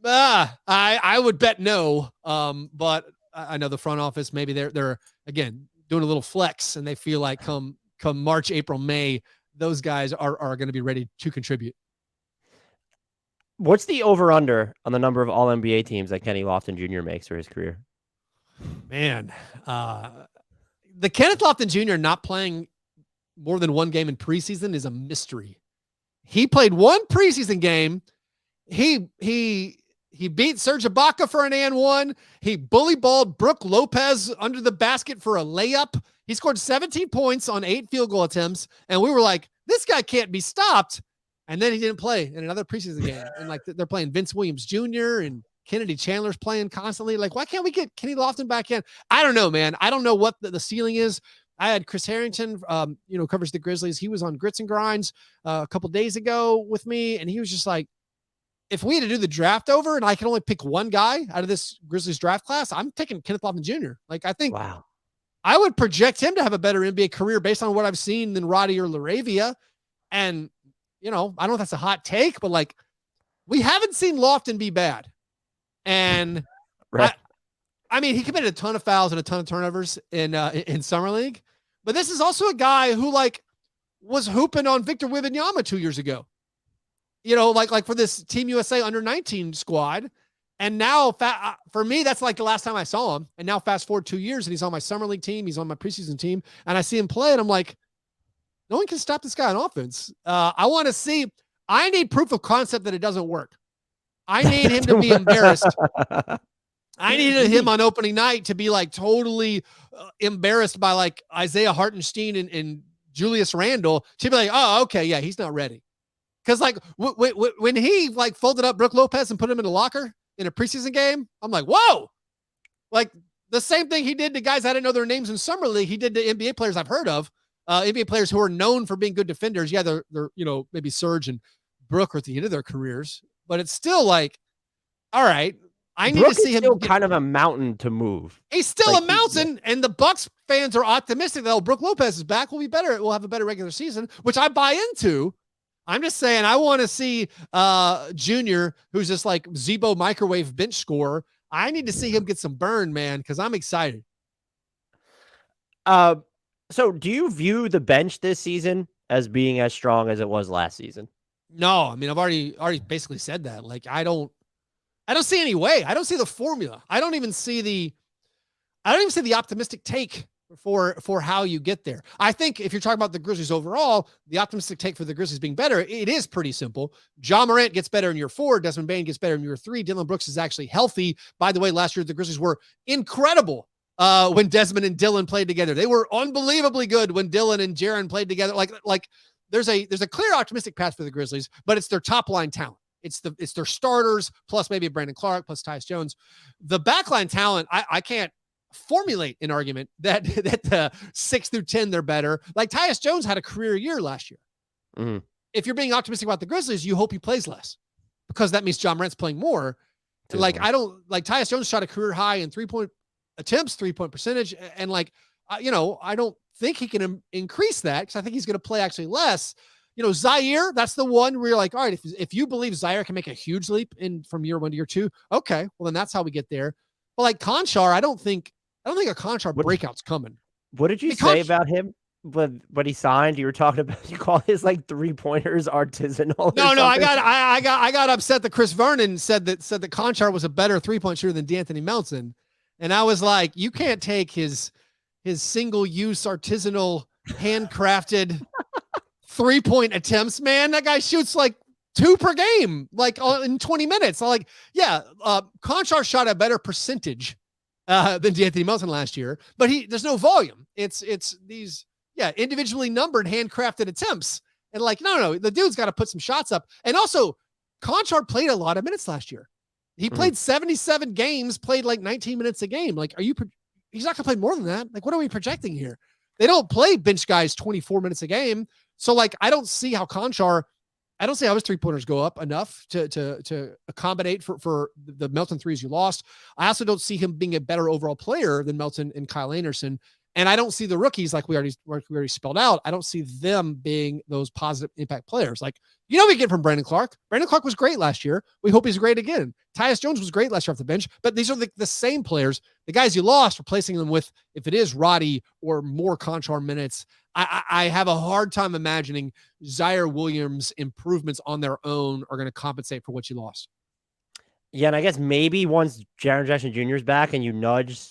I would bet no. But I know the front office, maybe they're again doing a little flex, and they feel like come March, April, May, those guys are going to be ready to contribute. What's the over-under on the number of All-NBA teams that Kenny Lofton Jr. makes for his career? Man, the Kenneth Lofton Jr. not playing more than one game in preseason is a mystery. He played one preseason game. He beat Serge Ibaka for an and one. He bully balled Brook Lopez under the basket for a layup. He scored 17 points on 8 field goal attempts, and we were like, this guy can't be stopped. And then he didn't play in another preseason game. And they're playing Vince Williams Jr. and Kennedy Chandler's playing constantly. Like, why can't we get Kenny Lofton back in? I don't know, man. I don't know what the ceiling is. I had Chris Harrington, covers the Grizzlies. He was on Grits and Grinds a couple days ago with me. And he was just like, if we had to do the draft over and I can only pick one guy out of this Grizzlies draft class, I'm taking Kenneth Lofton Jr. Like, I think I would project him to have a better NBA career based on what I've seen than Roddy or LaRavia. And, I don't know if that's a hot take, but like, we haven't seen Lofton be bad. And right. I mean, he committed a ton of fouls and a ton of turnovers in summer league, but this is also a guy who was hooping on Victor Wembanyama 2 years ago, like for this Team USA under 19 squad. And now for me, that's like the last time I saw him. And now fast forward 2 years and he's on my summer league team. He's on my preseason team, and I see him play and I'm like, no one can stop this guy on offense. I need proof of concept that it doesn't work. I need him to be embarrassed. I needed him on opening night to be like totally embarrassed by like Isaiah Hartenstein and Julius Randle, to be like, oh, okay, yeah, he's not ready. Because like when he like folded up Brook Lopez and put him in the locker in a preseason game, I'm like, whoa! Like the same thing he did to guys I didn't know their names in summer league. He did to NBA players I've heard of, NBA players who are known for being good defenders. Yeah, they're maybe Serge and Brook are at the end of their careers, but it's still like, all right. I need Brook to see him still kind of a mountain to move. He's still a mountain, and the Bucks fans are optimistic that Brook Lopez is back. We'll be better. We'll have a better regular season, which I buy into. I'm just saying I want to see Junior, who's just like Zebo microwave bench scorer. I need to see him get some burn, man, because I'm excited. So do you view the bench this season as being as strong as it was last season? No, I mean, I've already basically said that. Like, I don't see any way. I don't see the formula. I don't even see the optimistic take for how you get there. I think if you're talking about the Grizzlies overall, the optimistic take for the Grizzlies being better, it is pretty simple. Ja Morant gets better in year 4. Desmond Bane gets better in year 3. Dillon Brooks is actually healthy. By the way, last year the Grizzlies were incredible when Desmond and Dillon played together. They were unbelievably good when Dillon and Jaren played together. Like there's a clear optimistic path for the Grizzlies, but it's their top line talent. It's their starters plus maybe Brandon Clarke plus Tyus Jones. The backline talent, I can't formulate an argument that the 6 through 10 they're better. Like Tyus Jones had a career year last year. Mm-hmm. If you're being optimistic about the Grizzlies, you hope he plays less because that means Ja Morant's playing more. Mm-hmm. Like Tyus Jones shot a career high in 3-point attempts, 3-point percentage, and I don't think he can increase that because I think he's going to play actually less. Ziaire, that's the one where you're like, all right, if you believe Ziaire can make a huge leap from year 1 to year 2, okay, well then that's how we get there. But like Conchar, I don't think a Conchar breakout's coming. What did you say about him when he signed? You were talking about, you call his like 3-pointers artisanal. No, I got upset that Chris Vernon said that Conchar was a better 3-point shooter than D'Anthony Melton. And I was like, you can't take his single-use artisanal handcrafted 3-point attempts, man. That guy shoots like 2 per game, like in 20 minutes. I'm like, yeah, Conchar shot a better percentage than D'Anthony Melton last year, but there's no volume. It's these, individually numbered handcrafted attempts. And like, no, the dude's got to put some shots up. And also, Conchar played a lot of minutes last year. He played 77 games, played like 19 minutes a game. Like, he's not going to play more than that. Like, what are we projecting here? They don't play bench guys 24 minutes a game. So like, I don't see how his 3-pointers go up enough to accommodate for the Melton threes you lost. I also don't see him being a better overall player than Melton and Kyle Anderson. And I don't see the rookies, like we already spelled out. I don't see them being those positive impact players. Like, we get from Brandon Clarke. Brandon Clarke was great last year. We hope he's great again. Tyus Jones was great last year off the bench, but these are the same players. The guys you lost, replacing them with, if it is Roddy or more Conchar minutes, I have a hard time imagining Ziaire Williams improvements on their own are going to compensate for what you lost. Yeah, and I guess maybe once Jaren Jackson Jr. is back and you nudge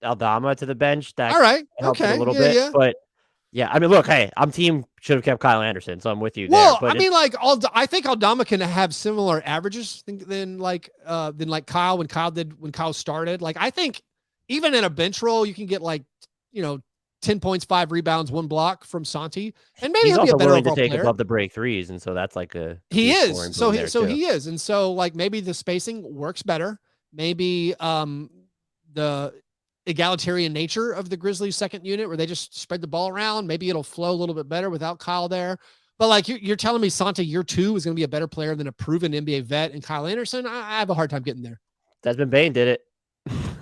Aldama to the bench, that all right, helps okay, a little bit. Yeah. But yeah, I mean, look, hey, I'm team should have kept Kyle Anderson, so I'm with you there. Well, I mean, like, I think Aldama can have similar averages than Kyle when Kyle started. Like, I think even in a bench role, you can get 10 points, 5 rebounds, 1 block from Santi, and maybe he'll be a better overall player. He's also willing to take above the break threes, and so that's like he is. So he is, and so like maybe the spacing works better. Maybe the egalitarian nature of the Grizzlies second unit where they just spread the ball around. Maybe it'll flow a little bit better without Kyle there. But like you're telling me Santi year 2 is going to be a better player than a proven NBA vet and Kyle Anderson. I have a hard time getting there. Desmond Bane did it.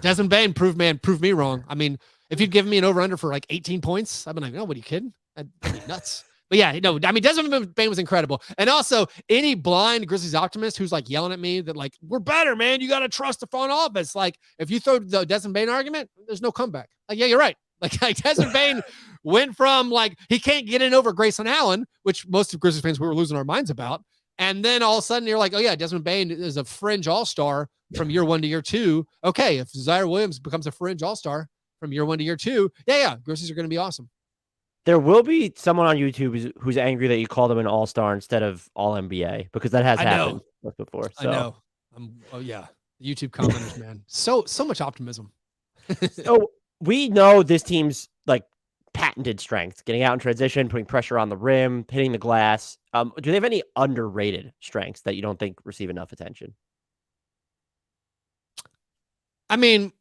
Desmond Bane proved me wrong. I mean, if you'd given me an over-under for like 18 points, I'd be like, no, what are you kidding? That'd be nuts. But yeah, no, I mean, Desmond Bane was incredible. And also, any blind Grizzlies optimist who's like yelling at me that like, we're better, man. You got to trust the front office. Like, if you throw the Desmond Bane argument, there's no comeback. Like, yeah, you're right. Like Desmond Bane went from like, he can't get in over Grayson Allen, which most of Grizzlies fans we were losing our minds about. And then all of a sudden you're like, oh yeah, Desmond Bane is a fringe all-star from year 1 to year 2. Okay, if Ziaire Williams becomes a fringe all-star from year 1 to year 2, yeah, Grizzlies are going to be awesome. There will be someone on YouTube who's angry that you called him an all-star instead of all-NBA, because that has happened before. So. I know. Oh yeah, YouTube commenters, man. So much optimism. So we know this team's like patented strengths: getting out in transition, putting pressure on the rim, hitting the glass. Do they have any underrated strengths that you don't think receive enough attention? I mean,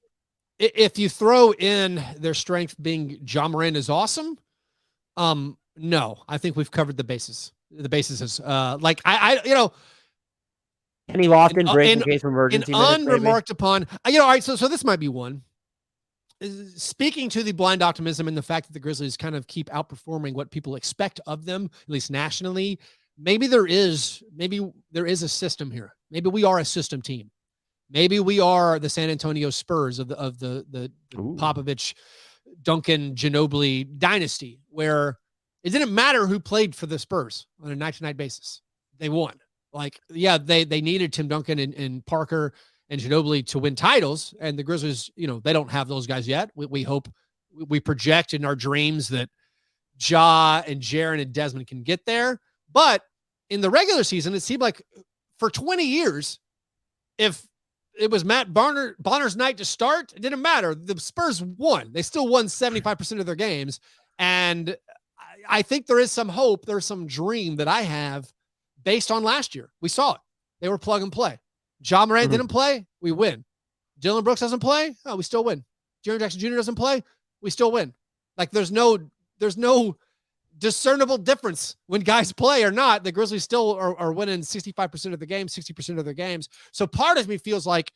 if you throw in their strength being Ja Morant is awesome, no, I think we've covered the bases. The bases is like I Kenny Lofton break in case of emergency. Unremarked upon. All right. So this might be one. Speaking to the blind optimism and the fact that the Grizzlies kind of keep outperforming what people expect of them, at least nationally, maybe there is a system here. Maybe we are a system team. Maybe we are the San Antonio Spurs of the Popovich, Duncan, Ginobili dynasty, where it didn't matter who played for the Spurs on a night-to-night basis. They won. Like, yeah, they needed Tim Duncan and Parker and Ginobili to win titles, and the Grizzlies, they don't have those guys yet. We hope, we project in our dreams that Ja and Jaren and Desmond can get there. But in the regular season, it seemed like for 20 years, if it was Matt Bonner's night to start, it didn't matter. The Spurs won. They still won 75% of their games. And I think there is some hope. There's some dream that I have based on last year. We saw it. They were plug and play. Ja Morant didn't play, we win. Dylan Brooks doesn't play, we still win. Jaren Jackson Jr. doesn't play, we still win. Like there's no discernible difference when guys play or not. The Grizzlies still are winning 65% of the games, 60% of their games. So part of me feels like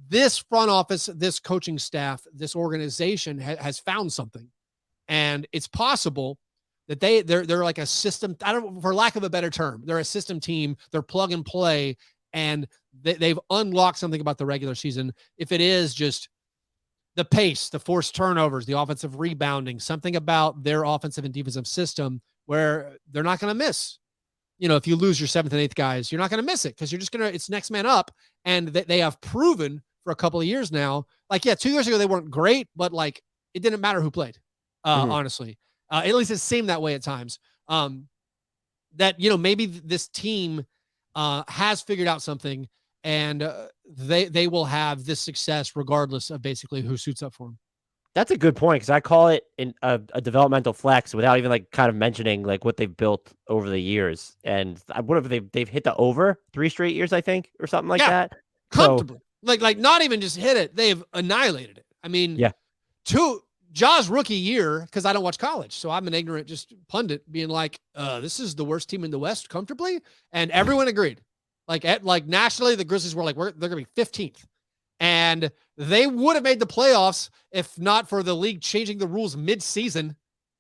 this front office, this coaching staff, this organization has found something. And it's possible that they're like a system, for lack of a better term, they're a system team, they're plug and play, and they've unlocked something about the regular season. If it is just the pace, the forced turnovers, the offensive rebounding, something about their offensive and defensive system where they're not going to miss. If you lose your 7th and 8th guys, you're not going to miss it because you're just it's next man up. And they have proven for a couple of years now. Like, yeah, 2 years ago they weren't great, but like it didn't matter who played. Honestly, at least it seemed that way at times. That maybe this team has figured out something, and they will have this success regardless of basically who suits up for them. That's a good point, because I call it a developmental flex without even like kind of mentioning like what they've built over the years. And what have they've hit the over 3 straight years, I think, or something like that. Comfortably. So, like not even just hit it, they've annihilated it. I mean, yeah. Ja's rookie year, because I don't watch college, so I'm an ignorant just pundit being like, this is the worst team in the West comfortably, and everyone agreed. Like nationally, the Grizzlies were like, they're gonna be 15th. And they would have made the playoffs if not for the league changing the rules mid-season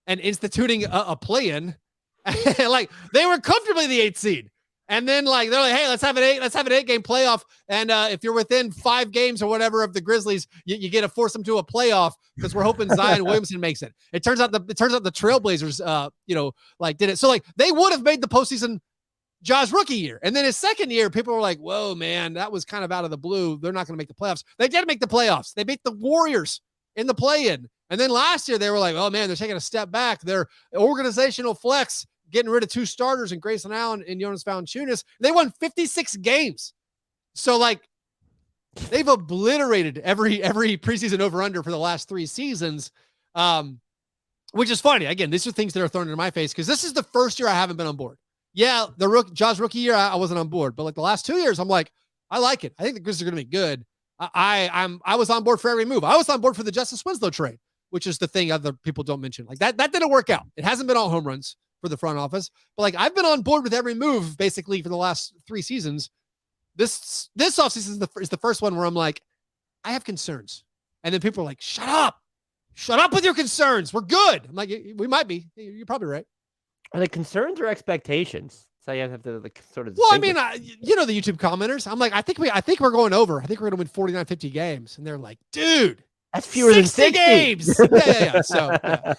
and instituting a play-in. Like they were comfortably the 8th seed. And then like they're like, hey, let's have an 8-game playoff. And if you're within 5 games or whatever of the Grizzlies, you get to force them to a playoff because we're hoping Zion Williamson makes it. It turns out the Trailblazers did it. So like they would have made the postseason Ja's rookie year. And then his second year, people were like, whoa, man, that was kind of out of the blue. They're not going to make the playoffs. They did make the playoffs. They beat the Warriors in the play-in. And then last year, they were like, oh, man, they're taking a step back. Their organizational flex, getting rid of 2 starters in Grayson Allen and Jonas Valanciunas. They won 56 games. So, like, they've obliterated every preseason over-under for the last 3 seasons, which is funny. Again, these are things that are thrown into my face because this is the first year I haven't been on board. Yeah, Ja's rookie year, I wasn't on board, but like the last 2 years, I'm like, I like it. I think the Grizzlies are going to be good. I was on board for every move. I was on board for the Justice Winslow trade, which is the thing other people don't mention. Like that didn't work out. It hasn't been all home runs for the front office, but like I've been on board with every move basically for the last 3 seasons. This offseason is the first one where I'm like, I have concerns, and then people are like, shut up with your concerns. We're good. I'm like, we might be. You're probably right. Are they concerns or expectations? So you have to like sort of. Well, I mean, the YouTube commenters. I'm like, I think we're going over. I think we're going to win 49, 50 games, and they're like, dude, that's fewer than 60 games. Yeah. So, yeah.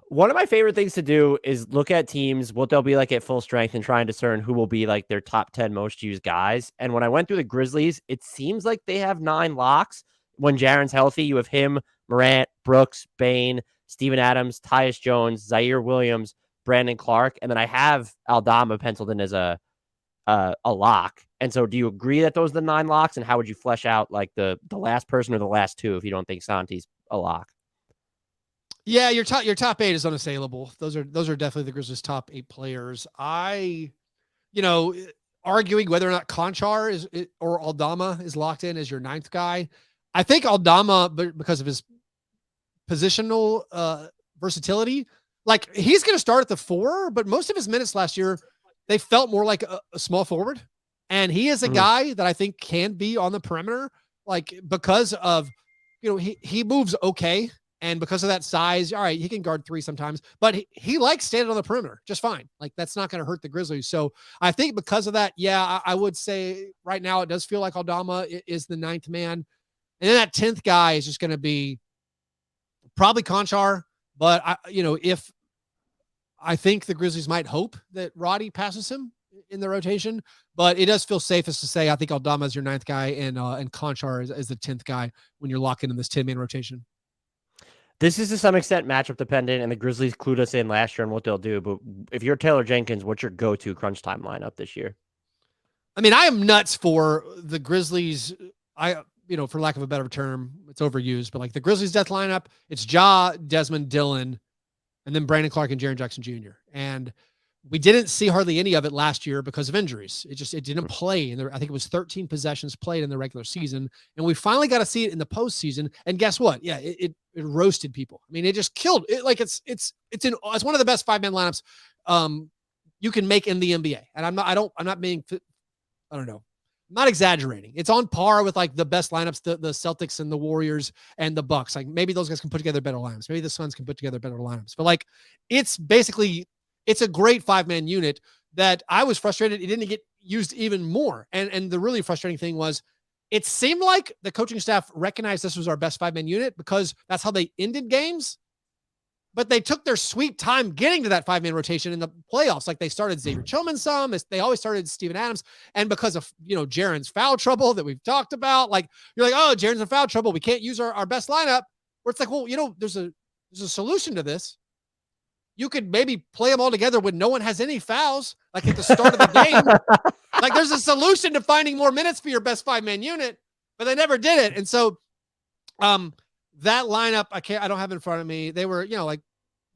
One of my favorite things to do is look at teams, what they'll be like at full strength, and try and discern who will be like their top 10 most used guys. And when I went through the Grizzlies, it seems like they have 9 locks. When Jaren's healthy, you have him, Morant, Brooks, Bane, Steven Adams, Tyus Jones, Ziaire Williams, Brandon Clarke, and then I have Aldama penciled in as a lock. And so do you agree that those are the 9 locks? And how would you flesh out like the last person or the last 2 if you don't think Santi's a lock? Yeah, your top 8 is unassailable. Those are definitely the Grizzlies' top 8 players. Arguing whether or not Conchar or Aldama is locked in as your 9th guy. I think Aldama, because of his positional versatility, like he's going to start at the 4, but most of his minutes last year, they felt more like a small forward. And he is a guy that I think can be on the perimeter, like because of, he moves okay. And because of that size, all right, he can guard 3 sometimes, but he likes standing on the perimeter just fine. Like that's not going to hurt the Grizzlies. So I think because of that, yeah, I would say right now it does feel like Aldama is the 9th man. And then that 10th guy is just going to be probably Conchar. But if I think the Grizzlies might hope that Roddy passes him in the rotation, but it does feel safest to say I think Aldama is your 9th guy and Conchar is the 10th guy when you're locking in this 10-man rotation. This is to some extent matchup dependent, and the Grizzlies clued us in last year on what they'll do. But if you're Taylor Jenkins, what's your go-to crunch time lineup this year? I mean, I am nuts for the Grizzlies. For lack of a better term, it's overused, but like the Grizzlies death lineup, it's Ja, Desmond, Dillon, and then Brandon Clarke and Jaren Jackson Jr. And we didn't see hardly any of it last year because of injuries. It didn't play. And I think it was 13 possessions played in the regular season. And we finally got to see it in the postseason. And guess what? Yeah, it roasted people. I mean, it just killed it. Like it's one of the best 5-man lineups you can make in the NBA. And I'm not exaggerating. It's on par with like the best lineups, the Celtics and the Warriors and the Bucks. Like maybe those guys can put together better lineups. Maybe the Suns can put together better lineups. But like it's a great 5-man unit that I was frustrated it didn't get used even more. And the really frustrating thing was it seemed like the coaching staff recognized this was our best 5-man unit because that's how they ended games. but they took their sweet time getting to that 5-man rotation in the playoffs. Like they started Xavier Tillman some, they always started Steven Adams. And because of, Jaren's foul trouble that we've talked about, like you're like, oh, Jaren's in foul trouble, we can't use our best lineup. Where it's like, well, there's a solution to this. You could maybe play them all together when no one has any fouls, like at the start of the game. Like there's a solution to finding more minutes for your best 5-man unit, but they never did it. And so that lineup, I don't have in front of me. They were,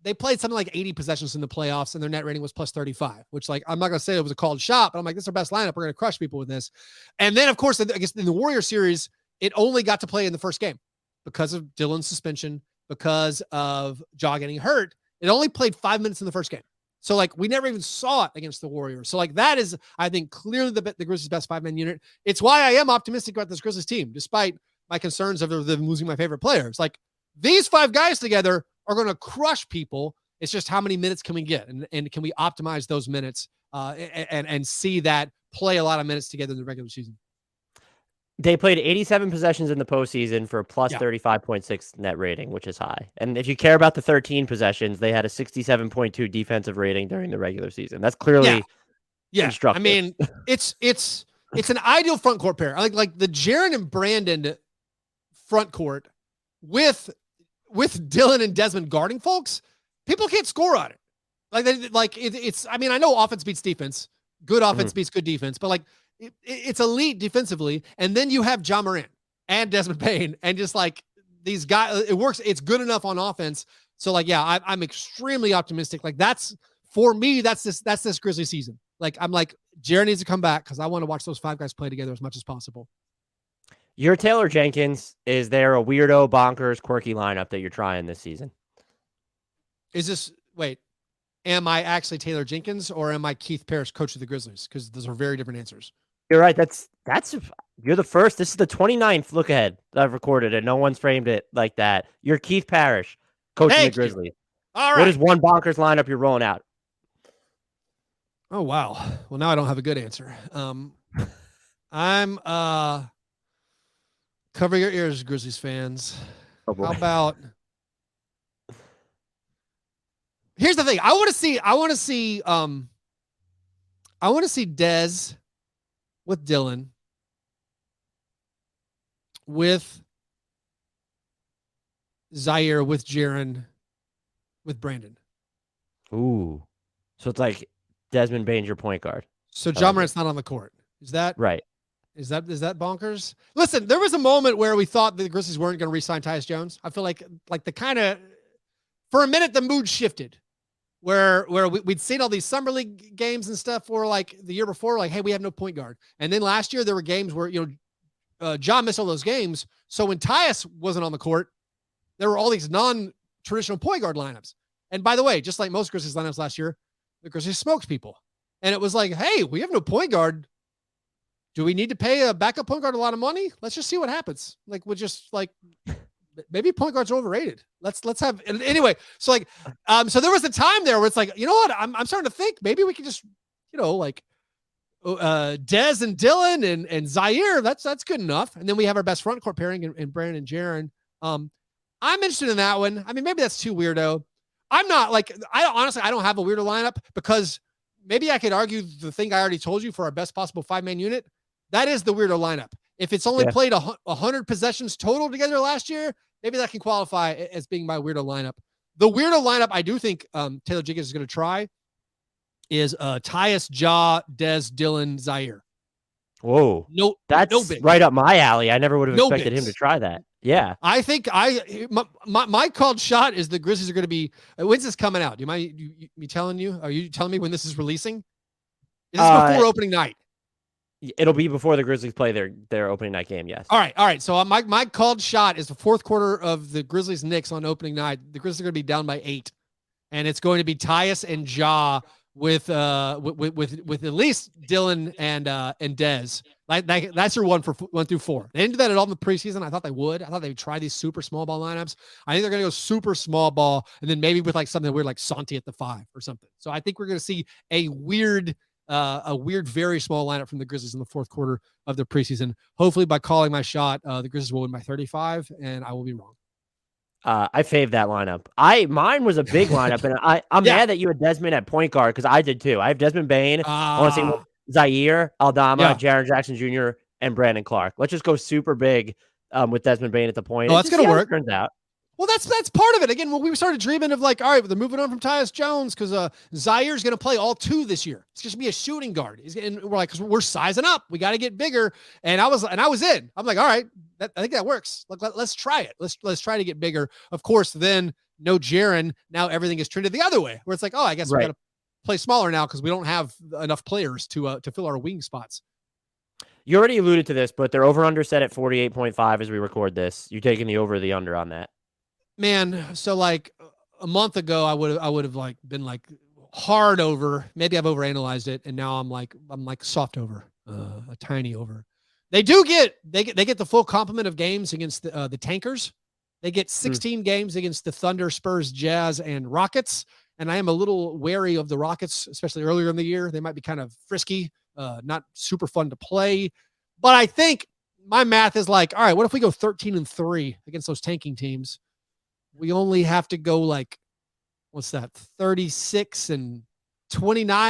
they played something like 80 possessions in the playoffs and their net rating was plus 35, which like, I'm not going to say it was a called shot, but I'm like, this is our best lineup. We're going to crush people with this. And then of course, I guess in the Warrior series, it only got to play in the first game because of Dillon's suspension, because of Ja getting hurt. It only played 5 minutes in the first game. So like we never even saw it against the Warriors. So like that is, I think, clearly the Grizzlies' best 5-man unit. It's why I am optimistic about this Grizzlies team, despite my concerns of them losing my favorite players. Like these 5 guys together are going to crush people. It's just how many minutes can we get, and can we optimize those minutes and see that play a lot of minutes together in the regular season. They played 87 possessions in the postseason for a plus 35.6 net rating, which is high. And if you care about the 13 possessions, they had a 67.2 defensive rating during the regular season. That's clearly instructive. I mean, it's an ideal front court pair. Like the Jaren and Brandon front court with Dillon and Desmond guarding folks. People can't score on it. It's. I mean, I know offense beats defense. Good offense beats good defense, but like. It's elite defensively, and then you have Ja Morant and Desmond Bane, and just like these guys, it works. It's good enough on offense. So like, yeah, I'm extremely optimistic. Like that's for me. That's this Grizzly season. Like I'm like, Jaren needs to come back because I want to watch those 5 guys play together as much as possible. Your Taylor Jenkins, is there a weirdo, bonkers, quirky lineup that you're trying this season? Am I actually Taylor Jenkins or am I Keith Parrish, coach of the Grizzlies? Because those are very different answers. You're right. You're the first. This is the 29th look ahead that I've recorded, and no one's framed it like that. You're Keith Parrish, coaching the Grizzlies. All right. What is one bonkers lineup you're rolling out? Oh wow. Well, now I don't have a good answer. I'm cover your ears, Grizzlies fans. Oh boy. How about? Here's the thing. I want to see Dez with Dillon, with Ziaire, with Jaren, with Brandon. Ooh. So it's like Desmond Bane's your point guard. So Ja Morant's not on the court. Is that right? Is that bonkers? Listen, there was a moment where we thought the Grizzlies weren't going to re-sign Tyus Jones. I feel like the kind of, for a minute, the mood shifted. Where we'd seen all these summer league games and stuff for like the year before, like, hey, we have no point guard. And then last year there were games where, Ja missed all those games. So when Tyus wasn't on the court, there were all these non-traditional point guard lineups. And by the way, just like most Grizzlies lineups last year, the Grizzlies smoked people. And it was like, hey, we have no point guard. Do we need to pay a backup point guard a lot of money? Let's just see what happens. Like, we'll just like, maybe point guards are overrated. Let's have, anyway. So like, so there was a time there where it's like, you know what? I'm starting to think maybe we could just, like Dez and Dillon and Ziaire. That's good enough. And then we have our best front court pairing in Brandon and Jaren. I'm interested in that one. I mean, maybe that's too weirdo. I'm not like, I don't have a weirdo lineup because maybe I could argue the thing I already told you for our best possible 5-man unit. That is the weirdo lineup. If it's only played 100 possessions total together last year, maybe that can qualify as being my weirdo lineup. The weirdo lineup I do think Taylor Jenkins is going to try is Tyus, Ja, Dez, Dillon, Ziaire. Whoa. That's right up my alley. I never would have expected him to try that. Yeah. I think my called shot is the Grizzlies are going to be, when's this coming out? Do you mind me telling you? Are you telling me when this is releasing? Is this before opening night? It'll be before the Grizzlies play their opening night game, yes. All right. So my called shot is the fourth quarter of the Grizzlies-Knicks on opening night. The Grizzlies are going to be down by 8. And it's going to be Tyus and Ja with at least Dillon and Dez. That's your 1 through 4. They didn't do that at all in the preseason. I thought they would. I thought they'd try these super small ball lineups. I think they're going to go super small ball and then maybe with like something weird like Santi at the 5 or something. So I think we're going to see a weird, very small lineup from the Grizzlies in the fourth quarter of the preseason. Hopefully by calling my shot, the Grizzlies will win by 35 and I will be wrong. I faved that lineup. Mine was a big lineup, and I'm Yeah. mad that you had Desmond at point guard because I did too. I have Desmond Bane. I want to see Ziaire, Aldama, Yeah. Jaren Jackson Jr., and Brandon Clarke. Let's just go super big with Desmond Bane at the point. No, that's gonna work. Turns out. Well, that's part of it. Again, when we started dreaming of like, all right, they're moving on from Tyus Jones because Zaire's going to play all 2 this year. It's just be a shooting guard. And we're like, because we're sizing up, we got to get bigger. And I was in. I'm like, all right, I think that works. Let's try it. Let's try to get bigger. Of course, then no Jaren. Now everything is trended the other way, where it's like, oh, I guess we got to play smaller now because we don't have enough players to fill our wing spots. You already alluded to this, but they're over under set at 48.5 as we record this. You taking the over or the under on that? Man, so like a month ago, I would have like been like hard over. Maybe I've overanalyzed it, and now I'm like soft over, a tiny over. They get the full complement of games against the tankers. They get 16 games against the Thunder, Spurs, Jazz, and Rockets. And I am a little wary of the Rockets, especially earlier in the year. They might be kind of frisky, not super fun to play. But I think my math is like, all right, what if we go 13-3 against those tanking teams? We only have to go like, what's that? 36-29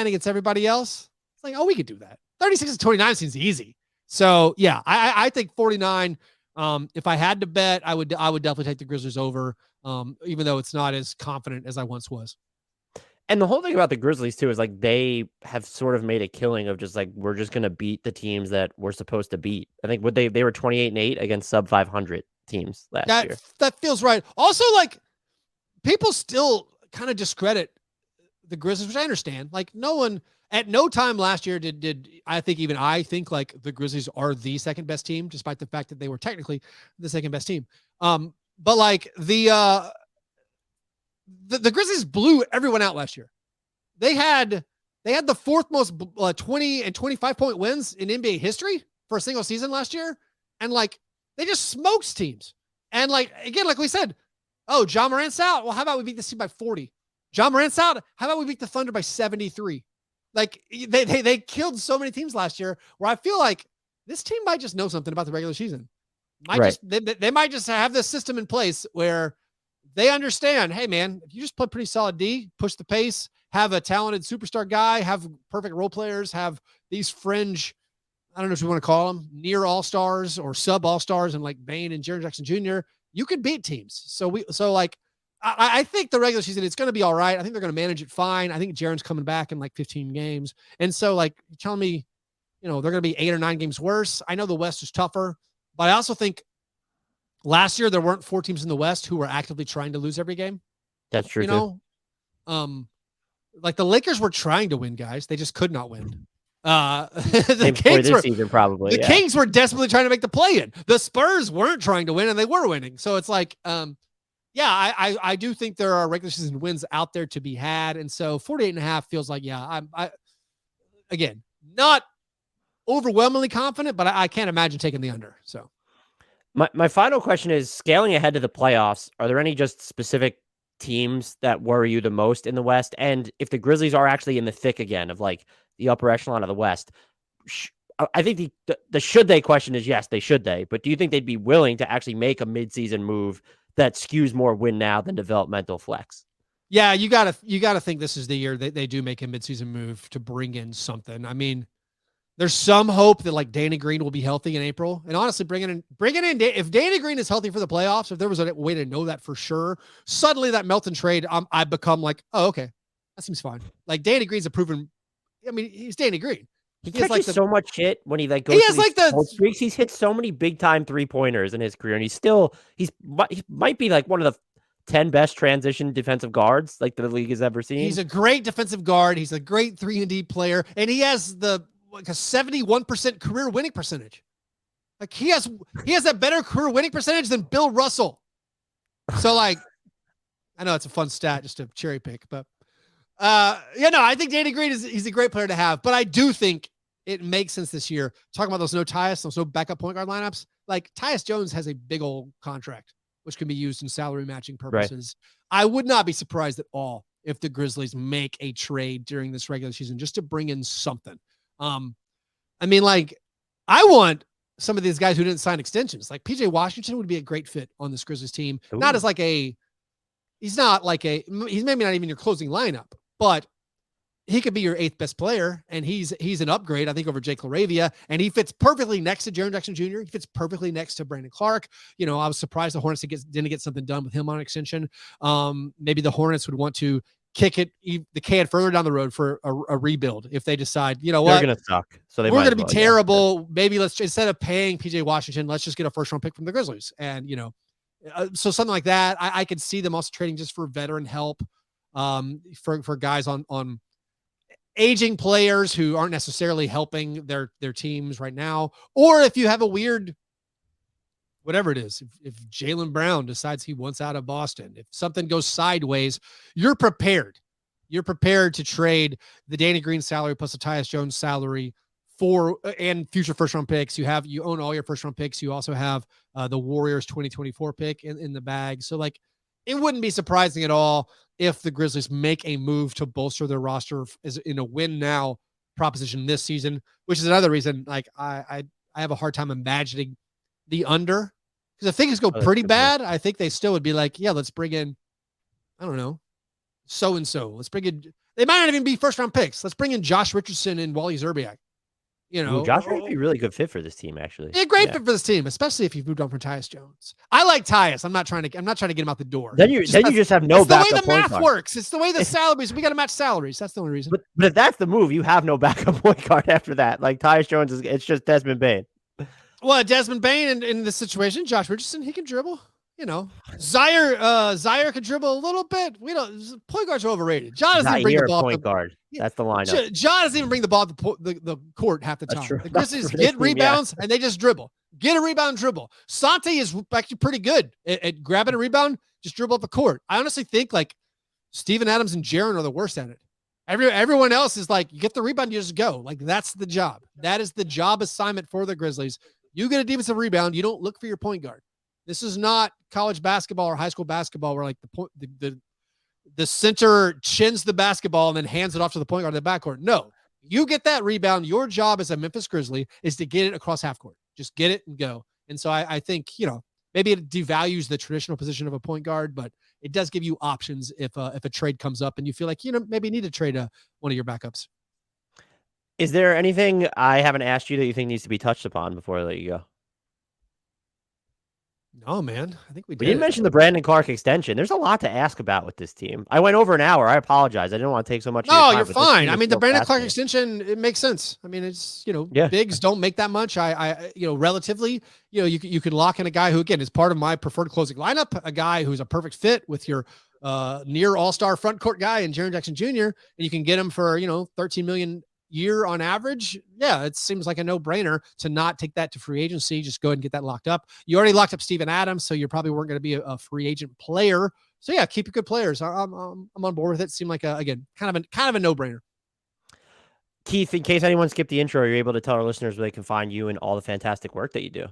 against everybody else. It's like, oh, we could do that. 36-29 seems easy. So yeah, I think 49. If I had to bet, I would definitely take the Grizzlies over. Even though it's not as confident as I once was. And the whole thing about the Grizzlies too is like they have sort of made a killing of just like we're just gonna beat the teams that we're supposed to beat. I think they were 28-8 against sub 500 teams last year. That feels right. Also, like people still kind of discredit the Grizzlies, which I understand. Like no one at no time last year did I think like the Grizzlies are the second best team, despite the fact that they were technically the second best team. But like the Grizzlies blew everyone out last year. They had the 4th most 20 and 25 point wins in NBA history for a single season last year. And like, they just smokes teams. And like, again, like we said, oh, Ja Morant's out. Well, how about we beat this team by 40? Ja Morant's out. How about we beat the Thunder by 73? Like they killed so many teams last year where I feel like this team might just know something about the regular season. They might just have this system in place where they understand, hey man, if you just play pretty solid D, push the pace, have a talented superstar guy, have perfect role players, have these fringe, I don't know if you want to call them near all-stars or sub all-stars and like Bane and Jaren Jackson Jr., you could beat teams. So I think the regular season, it's going to be all right. I think they're going to manage it fine. I think Jaren's coming back in like 15 games. And so like you're telling me, they're going to be 8 or 9 games worse. I know the West is tougher, but I also think last year there weren't 4 teams in the West who were actively trying to lose every game. That's true. Too. Like the Lakers were trying to win, guys. They just could not win. The Kings were desperately trying to make the play-in. The Spurs weren't trying to win, and they were winning. So it's like, I do think there are regular season wins out there to be had, and so 48.5 feels like, I again not overwhelmingly confident, but I can't imagine taking the under. So my final question is scaling ahead to the playoffs. Are there any just specific teams that worry you the most in the West? And if the Grizzlies are actually in the thick again of like the upper echelon of the West, I think the should they question is yes, they should they. But do you think they'd be willing to actually make a midseason move that skews more win now than developmental flex? Yeah, you gotta think this is the year they do make a midseason move to bring in something. I mean, there's some hope that like Danny Green will be healthy in April. And honestly, bringing in if Danny Green is healthy for the playoffs, if there was a way to know that for sure, suddenly that Melton trade, I become like, oh, okay, that seems fine. Like Danny Green's a proven. I mean, he's Danny Green. He catches so much shit when he like goes. He has like the streaks. He's hit so many big time 3-pointers in his career, and he might be like one of the 10 best transition defensive guards like the league has ever seen. He's a great defensive guard. He's a great 3-and-D player, and he has like a 71% career winning percentage. Like he has a better career winning percentage than Bill Russell. So like, I know it's a fun stat just to cherry pick, but I think Danny Green he's a great player to have, but I do think it makes sense this year. Talking about those no backup point guard lineups, like Tyus Jones has a big old contract, which can be used in salary matching purposes. Right. I would not be surprised at all if the Grizzlies make a trade during this regular season just to bring in something. I mean, like I want some of these guys who didn't sign extensions. Like PJ Washington would be a great fit on this Grizzlies team. Ooh. Not as like he's maybe not even your closing lineup, but he could be your 8th best player, and he's an upgrade, I think, over Jake LaRavia, and he fits perfectly next to Jaren Jackson Jr. He fits perfectly next to Brandon Clarke. I was surprised the Hornets didn't get something done with him on extension. Maybe the Hornets would want to kick the can further down the road for a rebuild if they decide, what, they're going to suck. So we're going to be terrible. Yeah. Maybe instead of paying PJ Washington, let's just get a first round pick from the Grizzlies. And, so something like that, I could see them also trading just for veteran help, for guys on aging players who aren't necessarily helping their teams right now. Or if you have a weird, whatever it is, if Jaylen Brown decides he wants out of Boston, if something goes sideways, you're prepared. You're prepared to trade the Danny Green salary plus the Tyus Jones salary and future first round picks. You own all your first round picks. You also have the Warriors 2024 pick in the bag. So it wouldn't be surprising at all if the Grizzlies make a move to bolster their roster in a win now proposition this season, which is another reason I have a hard time imagining the under, because if things go pretty bad, I think they still would be like, yeah, let's bring in, I don't know, so-and-so. Let's bring in, they might not even be first round picks. Let's bring in Josh Richardson and Wally Zerbiak. Josh would be a really good fit for this team, actually. Yeah, great fit for this team, especially if you've moved on from Tyus Jones. I like Tyus. I'm not trying to get him out the door. Then you just have no backup. It's the way the math works. It's the way the salaries. We got to match salaries. That's the only reason. But if that's the move, you have no backup point guard after that. Like Tyus Jones it's just Desmond Bane. Well, Desmond Bane in this situation, Josh Richardson, he can dribble. Ziaire can dribble a little bit. Point guards are overrated. Ja doesn't even bring the ball. Point guard. That's the lineup. Ja doesn't even bring the ball to the court half the time. The Grizzlies get rebounds and they just dribble. Get a rebound, dribble. Santi is actually pretty good at grabbing a rebound, just dribble up the court. I honestly think Steven Adams and Jaren are the worst at it. Everyone else is you get the rebound, you just go. That's the job. That is the job assignment for the Grizzlies. You get a defensive rebound, you don't look for your point guard. This is not college basketball or high school basketball where the center chins the basketball and then hands it off to the point guard in the backcourt. No, you get that rebound. Your job as a Memphis Grizzly is to get it across half court. Just get it and go. And so I think, maybe it devalues the traditional position of a point guard, but it does give you options if a trade comes up and you feel like, maybe you need to trade one of your backups. Is there anything I haven't asked you that you think needs to be touched upon before I let you go? No, man. I think we did. We didn't mention the Brandon Clarke extension. There's a lot to ask about with this team. I went over an hour. I apologize. I didn't want to take so much. No, you're fine. I mean, the Brandon Clarke extension, it makes sense. I mean, it's, bigs don't make that much. Relatively, you could lock in a guy who, again, is part of my preferred closing lineup, a guy who's a perfect fit with your near all-star front court guy in Jaren Jackson Jr. And you can get him for, $13 million year on average. Yeah, it seems like a no-brainer to not take that to free agency. Just go ahead and get that locked up. You already locked up Steven Adams, so you probably weren't going to be a free agent player. So yeah, keep your good players. I'm on board with it. Seemed like again kind of a no-brainer. Keith, in case anyone skipped the intro, you're able to tell our listeners where they can find you and all the fantastic work that you do.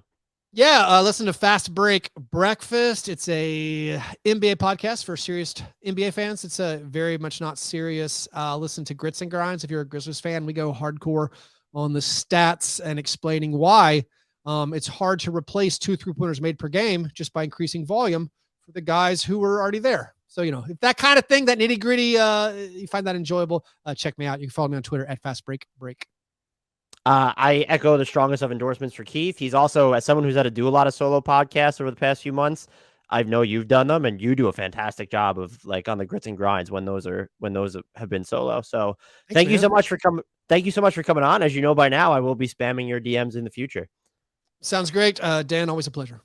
Yeah, listen to Fast Break Breakfast. It's a NBA podcast for serious NBA fans. It's a very much not serious. Listen to Grits and Grinds. If you're a Grizzlies fan, we go hardcore on the stats and explaining why it's hard to replace 2 3-pointers made per game just by increasing volume for the guys who were already there. So, if that kind of thing, that nitty gritty, you find that enjoyable, check me out. You can follow me on Twitter at Fast Break Break. I echo the strongest of endorsements for Keith. He's also, as someone who's had to do a lot of solo podcasts over the past few months, I know you've done them and you do a fantastic job of on the Grits and Grinds when those have been solo. So thank you so much for coming on. As you know by now, I will be spamming your DMs in the future. Sounds great. Dan, always a pleasure.